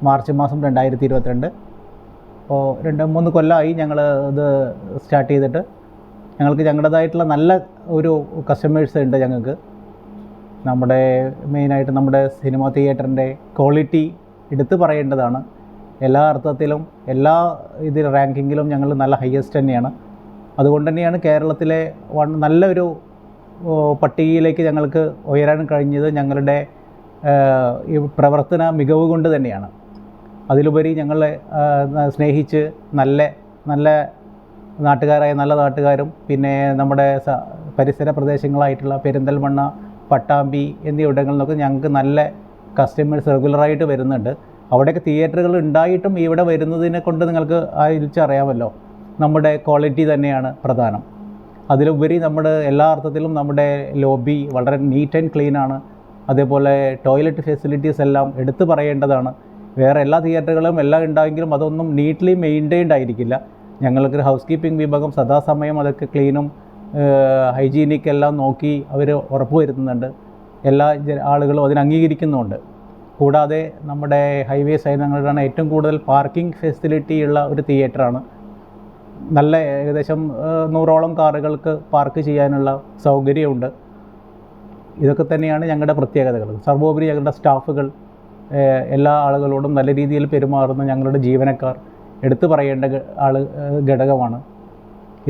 മാർച്ച് മാസം 2022. അപ്പോൾ 2-3 കൊല്ലമായി ഞങ്ങൾ ഇത് സ്റ്റാർട്ട് ചെയ്തിട്ട്. ഞങ്ങൾക്ക് ഞങ്ങളുടേതായിട്ടുള്ള നല്ല ഒരു കസ്റ്റമേഴ്സ് ഉണ്ട്. ഞങ്ങൾക്ക് നമ്മുടെ മെയിനായിട്ട് നമ്മുടെ സിനിമ തിയേറ്ററിൻ്റെ ക്വാളിറ്റി എടുത്തു പറയേണ്ടതാണ്. എല്ലാ അർത്ഥത്തിലും എല്ലാ റാങ്കിങ്ങിലും ഞങ്ങൾ നല്ല ഹയസ്റ്റ് തന്നെയാണ്. അതുകൊണ്ട് തന്നെയാണ് കേരളത്തിലെ നല്ലൊരു പട്ടികയിലേക്ക് ഞങ്ങൾക്ക് ഉയരാൻ കഴിഞ്ഞത് ഞങ്ങളുടെ ഈ പ്രവർത്തന മികവ് കൊണ്ട് തന്നെയാണ്. അതിലുപരി ഞങ്ങളെ സ്നേഹിച്ച് നല്ല നാട്ടുകാരായ നല്ല നാട്ടുകാരും പിന്നെ നമ്മുടെ പരിസര പ്രദേശങ്ങളായിട്ടുള്ള പെരിന്തൽമണ്ണ, പട്ടാമ്പി എന്നീ ഇടങ്ങളിൽ നിന്നൊക്കെ ഞങ്ങൾക്ക് നല്ല കസ്റ്റമേഴ്സ് റെഗുലറായിട്ട് വരുന്നുണ്ട്. അവിടെയൊക്കെ തിയേറ്ററുകൾ ഉണ്ടായിട്ടും ഇവിടെ വരുന്നതിനെ കൊണ്ട് നിങ്ങൾക്ക് അറിയാമല്ലോ, നമ്മുടെ ക്വാളിറ്റി തന്നെയാണ് പ്രധാനം. അതിലുപരി നമ്മുടെ എല്ലാ അർത്ഥത്തിലും നമ്മുടെ ലോബി വളരെ നീറ്റ് ആൻഡ് ക്ലീൻ ആണ്. അതേപോലെ ടോയ്ലറ്റ് ഫെസിലിറ്റീസ് എല്ലാം എടുത്തു പറയേണ്ടതാണ്. വേറെ എല്ലാ തിയേറ്ററുകളും എല്ലാം ഉണ്ടായെങ്കിലും അതൊന്നും നീറ്റ്ലി മെയിൻറ്റെയിൻഡ് ആയിരിക്കില്ല. ഞങ്ങൾക്കൊരു ഹൗസ് കീപ്പിംഗ് വിഭാഗം സദാസമയം അതൊക്കെ ക്ലീനും ഹൈജീനിക് എല്ലാം നോക്കി അവർ ഉറപ്പുവരുത്തുന്നുണ്ട്. എല്ലാ ആളുകളും അതിന് അംഗീകരിക്കുന്നുമുണ്ട്. കൂടാതെ നമ്മുടെ ഹൈവേ സൈനങ്ങളിലാണ് ഏറ്റവും കൂടുതൽ പാർക്കിംഗ് ഫെസിലിറ്റി ഉള്ള ഒരു തിയേറ്ററാണ്. നല്ല ഏകദേശം 100ഓളം കാറുകൾക്ക് പാർക്ക് ചെയ്യാനുള്ള സൗകര്യമുണ്ട്. ഇതൊക്കെ തന്നെയാണ് ഞങ്ങളുടെ പ്രത്യേകതകൾ. സർവോപരി ഞങ്ങളുടെ സ്റ്റാഫുകൾ, എല്ലാ ആളുകളോടും നല്ല രീതിയിൽ പെരുമാറുന്ന ഞങ്ങളുടെ ജീവനക്കാർ എടുത്തു പറയേണ്ട ഘടകമാണ്.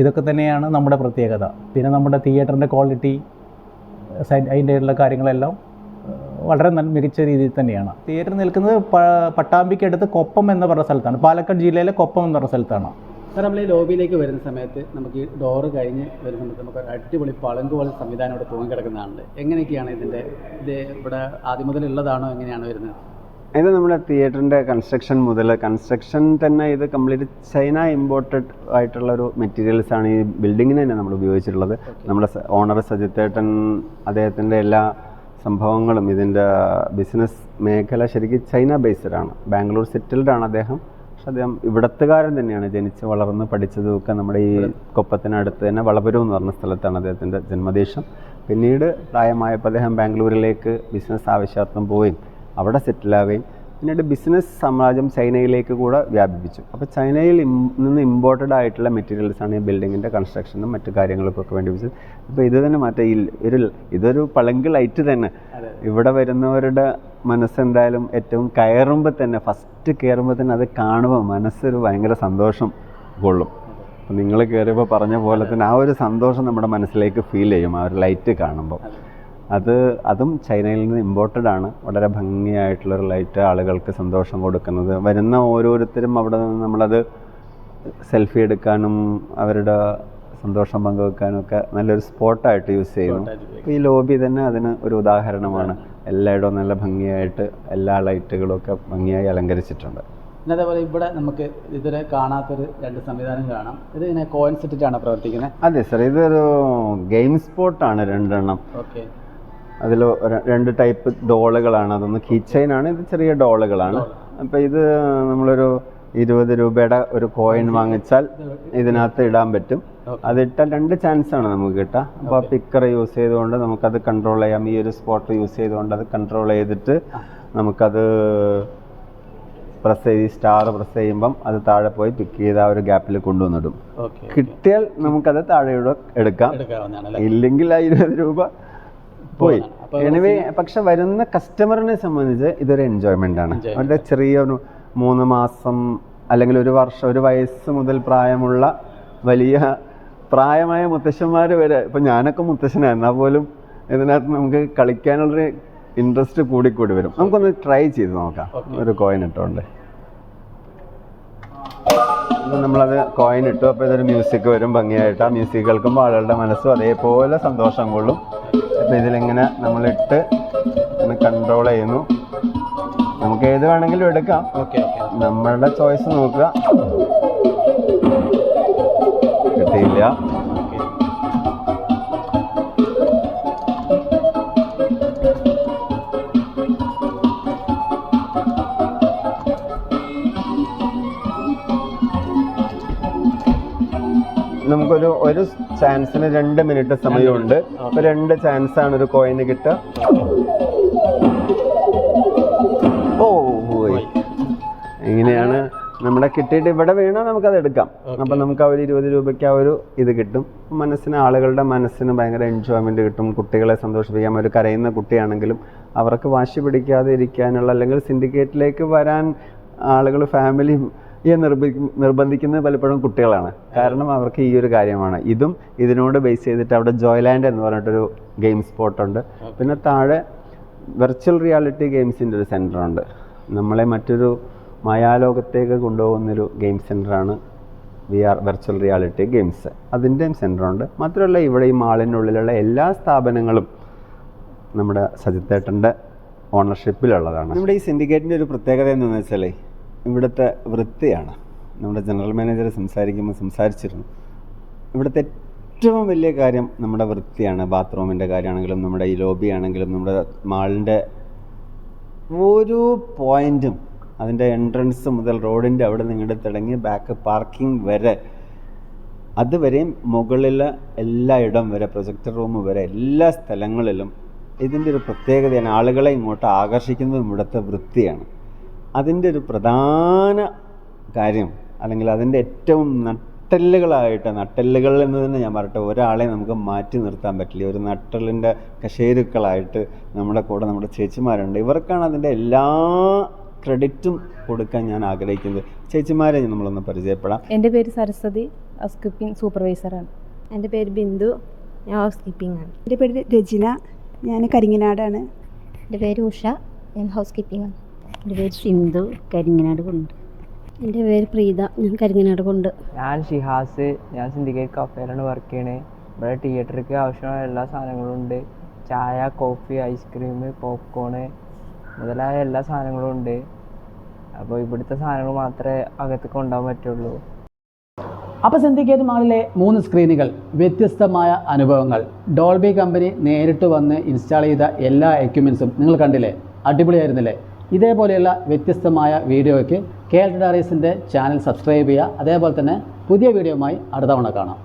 ഇതൊക്കെ തന്നെയാണ് നമ്മുടെ പ്രത്യേകത. പിന്നെ നമ്മുടെ തിയേറ്ററിൻ്റെ ക്വാളിറ്റി, അതിൻ്റെ ഉള്ള കാര്യങ്ങളെല്ലാം വളരെ മികച്ച രീതിയിൽ തന്നെയാണ്. തിയേറ്റർ നിൽക്കുന്നത് പട്ടാമ്പിക്കടുത്ത് കൊപ്പം എന്ന് പറഞ്ഞ സ്ഥലത്താണ്. പാലക്കാട് ജില്ലയിലെ കൊപ്പം എന്ന് പറഞ്ഞ സ്ഥലത്താണ്. സാർ, നമ്മൾ ഈ ലോബിയിലേക്ക് വരുന്ന സമയത്ത് നമുക്ക് ഈ ഡോറ് കഴിഞ്ഞ് വരുന്ന സമയത്ത് നമുക്ക് അടിപൊളി പളുങ്ക് പോലെ സംവിധാനം ഇവിടെ തൂങ്ങിക്കിടക്കുന്നതാണ്. എങ്ങനെയൊക്കെയാണ് ഇത് ഇവിടെ ആദ്യം മുതലുള്ളതാണോ, എങ്ങനെയാണ് വരുന്നത്? ഇത് നമ്മുടെ തിയേറ്ററിൻ്റെ കൺസ്ട്രക്ഷൻ തന്നെ ഇത് കംപ്ലീറ്റ് ചൈന ഇമ്പോർട്ടഡ് ആയിട്ടുള്ള ഒരു മെറ്റീരിയൽസാണ് ഈ ബിൽഡിങ്ങിന് തന്നെ നമ്മൾ ഉപയോഗിച്ചിട്ടുള്ളത്. നമ്മുടെ ഓണർ സജിത്തേട്ടൻ അദ്ദേഹത്തിൻ്റെ എല്ലാ സംഭവങ്ങളും ഇതിൻ്റെ ബിസിനസ് മേഖല ശരിക്കും ചൈന ബേസ്ഡാണ്. ബാംഗ്ലൂർ സെറ്റിൽഡാണ് അദ്ദേഹം. പക്ഷെ അദ്ദേഹം ഇവിടത്തുകാരൻ തന്നെയാണ്. ജനിച്ച് വളർന്ന് പഠിച്ചതുമൊക്കെ നമ്മുടെ ഈ കൊപ്പത്തിനടുത്ത് തന്നെ വളപുരം എന്ന് പറഞ്ഞ സ്ഥലത്താണ് അദ്ദേഹത്തിൻ്റെ ജന്മദേശം. പിന്നീട് പ്രായമായപ്പോൾ അദ്ദേഹം ബാംഗ്ലൂരിലേക്ക് ബിസിനസ് ആവശ്യാർത്ഥം പോയി അവിടെ സെറ്റിലാവുകയും പിന്നീട് ബിസിനസ് സാമ്രാജ്യം ചൈനയിലേക്ക് കൂടെ വ്യാപിപ്പിച്ചു. അപ്പോൾ ചൈനയിൽ നിന്ന് ഇമ്പോർട്ടഡ് ആയിട്ടുള്ള മെറ്റീരിയൽസാണ് ഈ ബിൽഡിങ്ങിൻ്റെ കൺസ്ട്രക്ഷനും മറ്റു കാര്യങ്ങൾക്കൊക്കെ വേണ്ടി വെച്ചത്. ഇപ്പോൾ ഇത് തന്നെ ഇതൊരു പളങ്ക് ലൈറ്റ് തന്നെ. ഇവിടെ വരുന്നവരുടെ മനസ്സെന്തായാലും ഏറ്റവും ഫസ്റ്റ് കയറുമ്പോൾ തന്നെ അത് കാണുമ്പോൾ മനസ്സൊരു ഭയങ്കര സന്തോഷം കൊള്ളും. അപ്പോൾ നിങ്ങൾ കയറിയപ്പോൾ പറഞ്ഞ പോലെ തന്നെ ആ ഒരു സന്തോഷം നമ്മുടെ മനസ്സിലേക്ക് ഫീൽ ചെയ്യും ആ ഒരു ലൈറ്റ് കാണുമ്പോൾ. അതും ചൈനയിൽ നിന്ന് ഇമ്പോർട്ടഡ് ആണ്. വളരെ ഭംഗിയായിട്ടുള്ളൊരു ലൈറ്റ്, ആളുകൾക്ക് സന്തോഷം കൊടുക്കുന്നത്. വരുന്ന ഓരോരുത്തരും അവിടെ നിന്ന് നമ്മളത് സെൽഫി എടുക്കാനും അവരുടെ സന്തോഷം പങ്കുവെക്കാനും ഒക്കെ നല്ലൊരു സ്പോട്ടായിട്ട് യൂസ് ചെയ്യുന്നു. അപ്പോൾ ഈ ലോബി തന്നെ അതിന് ഒരു ഉദാഹരണമാണ്. എല്ലായിടവും നല്ല ഭംഗിയായിട്ട് എല്ലാ ലൈറ്റുകളും ഒക്കെ ഭംഗിയായി അലങ്കരിച്ചിട്ടുണ്ട്. പിന്നെ അതേപോലെ ഇവിടെ നമുക്ക് ഇതുവരെ കാണാത്തൊരു 2 സംവിധാനം കാണാം. ഇത് ഇങ്ങനെ കോയിൻസെറ്റിട്ടാണ് പ്രവർത്തിക്കുന്നത്. അതെ സാർ, ഇതൊരു ഗെയിം സ്പോട്ടാണ് 2 എണ്ണം. ഓക്കെ. അതിൽ 2 ടൈപ്പ് ഡോളുകളാണ്. അതൊന്ന് കീ ചെയിനാണ്, ഇത് ചെറിയ ഡോളുകളാണ്. അപ്പോൾ ഇത് നമ്മളൊരു 20 രൂപയുടെ ഒരു കോയിൻ വാങ്ങിച്ചാൽ ഇതിനകത്ത് ഇടാൻ പറ്റും. അതിട്ടാൽ 2 ചാൻസാണ് നമുക്ക് കിട്ടുക. അപ്പോൾ ആ പിക്കർ യൂസ് ചെയ്തുകൊണ്ട് നമുക്കത് കൺട്രോൾ ചെയ്യാം. ഈ ഒരു സ്പോട്ടർ യൂസ് ചെയ്തുകൊണ്ട് അത് കൺട്രോൾ ചെയ്തിട്ട് നമുക്കത് സ്റ്റാർ പ്രസ് ചെയ്യുമ്പം അത് താഴെ പോയി പിക്ക് ചെയ്ത് ആ ഒരു ഗ്യാപ്പിൽ കൊണ്ടുവന്നിടും. കിട്ടിയാൽ നമുക്കത് താഴെ എടുക്കാം, ഇല്ലെങ്കിൽ ആ 20 രൂപ പോയി. എനിവേ പക്ഷെ വരുന്ന കസ്റ്റമറിനെ സംബന്ധിച്ച് ഇതൊരു എൻജോയ്മെൻ്റ് ആണ്. അവരുടെ ചെറിയൊരു 3 മാസം അല്ലെങ്കിൽ 1 വർഷം, 1 വയസ്സ് മുതൽ പ്രായമുള്ള വലിയ പ്രായമായ മുത്തശ്ശന്മാർ വരെ, ഇപ്പം ഞാനൊക്കെ മുത്തശ്ശനാണ്, എന്നാൽ പോലും ഇതിനകത്ത് നമുക്ക് കളിക്കാനുള്ളൊരു ഇൻട്രസ്റ്റ് കൂടിക്കൂടി വരും. നമുക്കൊന്ന് ട്രൈ ചെയ്ത് നോക്കാം ഒരു കോയിൻ ഇട്ടുകൊണ്ട്. അപ്പം നമ്മളത് കോയിൻ ഇട്ടു. അപ്പോൾ ഇതൊരു മ്യൂസിക് വരും ഭംഗിയായിട്ട്. ആ മ്യൂസിക് കേൾക്കുമ്പോൾ ആളുകളുടെ മനസ്സും അതേപോലെ സന്തോഷം കൊള്ളും. അപ്പോൾ ഇതിലിങ്ങനെ നമ്മളിട്ട് ഒന്ന് കൺട്രോൾ ചെയ്യുന്നു. നമുക്ക് ഏത് വേണമെങ്കിലും എടുക്കാം, നമ്മളുടെ ചോയ്സ് നോക്കുക. കിട്ടിയില്ല. നമുക്കൊരു ചാൻസിന് 2 മിനിറ്റ് സമയമുണ്ട്. അപ്പോൾ 2 ചാൻസാണ് ഒരു കോയിന് കിട്ടുക. ഇങ്ങനെയാണ് നമ്മുടെ കിട്ടിയിട്ട് ഇവിടെ വീണാൽ നമുക്കത് എടുക്കാം. അപ്പം നമുക്ക് ആ ഒരു 20 രൂപയ്ക്ക് ആ ഒരു ഇത് കിട്ടും. ആളുകളുടെ മനസ്സിന് ഭയങ്കര എൻജോയ്മെൻറ്റ് കിട്ടും. കുട്ടികളെ സന്തോഷിപ്പിക്കാം. ഒരു കരയുന്ന കുട്ടിയാണെങ്കിലും അവർക്ക് വാശി പിടിക്കാതെ ഇരിക്കാനുള്ള, അല്ലെങ്കിൽ സിൻഡിക്കേറ്റിലേക്ക് വരാൻ ആളുകൾ ഫാമിലിയെ നിർബന്ധിക്കുന്നത് പലപ്പോഴും കുട്ടികളാണ്. കാരണം അവർക്ക് ഈ ഒരു കാര്യമാണ്. ഇതിനോട് ബേസ് ചെയ്തിട്ട് അവിടെ ജോയ്ലാൻഡ് എന്ന് പറഞ്ഞിട്ടൊരു ഗെയിം സ്പോട്ടുണ്ട്. പിന്നെ താഴെ വെർച്വൽ റിയാലിറ്റി ഗെയിംസിൻ്റെ ഒരു സെൻറ്ററുണ്ട്. നമ്മളെ മറ്റൊരു മായാലോകത്തേക്ക് കൊണ്ടുപോകുന്നൊരു ഗെയിം സെൻ്ററാണ് വെർച്വൽ റിയാലിറ്റി ഗെയിംസ്. അതിൻ്റെയും സെൻ്ററുണ്ട്. മാത്രമല്ല ഇവിടെ ഈ മാളിനുള്ളിലുള്ള എല്ലാ സ്ഥാപനങ്ങളും നമ്മുടെ സജിത്തേട്ടൻ്റെ ഓണർഷിപ്പിലുള്ളതാണ്. നമ്മുടെ ഈ സിൻഡിക്കേറ്റിൻ്റെ ഒരു പ്രത്യേകത എന്താണെന്ന് വെച്ചാൽ ഇവിടുത്തെ വൃത്തിയാണ്. നമ്മുടെ ജനറൽ മാനേജർ സംസാരിച്ചിരുന്നു. ഇവിടുത്തെ ഏറ്റവും വലിയ കാര്യം നമ്മുടെ വൃത്തിയാണ്. ബാത്റൂമിൻ്റെ കാര്യമാണെങ്കിലും നമ്മുടെ ഈ ലോബി ആണെങ്കിലും നമ്മുടെ മാളിൻ്റെ ഓരോ പോയിൻറ്റും, അതിൻ്റെ എൻട്രൻസ് മുതൽ റോഡിൻ്റെ അവിടെ നിങ്ങളുടെ തുടങ്ങി ബാക്ക് പാർക്കിംഗ് വരെ, അതുവരെയും മുകളിൽ എല്ലായിടം വരെ, പ്രൊജക്ടർ റൂം വരെ എല്ലാ സ്ഥലങ്ങളിലും ഇതിൻ്റെ ഒരു പ്രത്യേകതയാണ്. ആളുകളെ ഇങ്ങോട്ട് ആകർഷിക്കുന്നത് ഇവിടുത്തെ വൃത്തിയാണ്. അതിൻ്റെ ഒരു പ്രധാന കാര്യം, അല്ലെങ്കിൽ അതിൻ്റെ ഏറ്റവും നട്ടെല്ലുകൾ എന്ന് തന്നെ ഞാൻ പറയട്ടെ, ഒരാളെ നമുക്ക് മാറ്റി നിർത്താൻ പറ്റില്ല. ഒരു നട്ടെല്ലിൻ്റെ കശേരുക്കളായിട്ട് നമ്മുടെ കൂടെ നമ്മുടെ ചേച്ചിമാരുണ്ട്. ഇവർക്കാണ് അതിൻ്റെ എല്ലാ ക്രെഡിറ്റും കൊടുക്കാൻ ഞാൻ ആഗ്രഹിക്കുന്നത്. ചേച്ചിമാരെ നമ്മളൊന്ന് പരിചയപ്പെടാം. എൻ്റെ പേര് സരസ്വതി, ഹൗസ് കീപ്പിംഗ് സൂപ്പർവൈസറാണ്. എൻ്റെ പേര് ബിന്ദു, ഞാൻ ഹൗസ് കീപ്പിംഗ് ആണ്. എൻ്റെ പേര് രചന, ഞാൻ കരിങ്ങനാടാണ്. എൻ്റെ പേര് ഉഷ, ഞാൻ ഹൗസ് കീപ്പിംഗ് ആണ്. എൻ്റെ പേര് സിന്ധു, കരിങ്ങനാട് കൊണ്ട്. എൻ്റെ പേര് പ്രീത, ഞാൻ കരിങ്ങനാട് കൊണ്ട്. ഞാൻ ഷിഹാസ്, ഞാൻ സിൻഡിക്കേറ്റ് കഫേയിലാണ് വർക്ക് ചെയ്യണത്. ഇവിടെ തിയേറ്റർക്ക് ആവശ്യമായ എല്ലാ സാധനങ്ങളും ഉണ്ട്. ചായ, കോഫി, ഐസ്ക്രീം, പോപ്കോണ് മുതലായ എല്ലാ സാധനങ്ങളും ഉണ്ട്. അപ്പോൾ ഇവിടുത്തെ സാധനങ്ങൾ മാത്രമേ അകത്ത് കൊണ്ടുപോകാൻ പറ്റുള്ളൂ. അപ്പോൾ സിൻഡിക്കേറ്റ് മാളിലെ 3 സ്ക്രീനുകൾ, വ്യത്യസ്തമായ അനുഭവങ്ങൾ. ഡോൾബി കമ്പനി നേരിട്ട് വന്ന് ഇൻസ്റ്റാൾ ചെയ്ത എല്ലാ എക്യുപ്മെൻസും നിങ്ങൾ കണ്ടില്ലേ? അടിപൊളിയായിരുന്നില്ലേ? ഇതേപോലെയുള്ള വ്യത്യസ്തമായ വീഡിയോയ്ക്ക് KLT Diariesൻ്റെ ചാനൽ സബ്സ്ക്രൈബ് ചെയ്യുക. അതേപോലെ തന്നെ പുതിയ വീഡിയോയുമായി അടുത്ത തവണ കാണാം.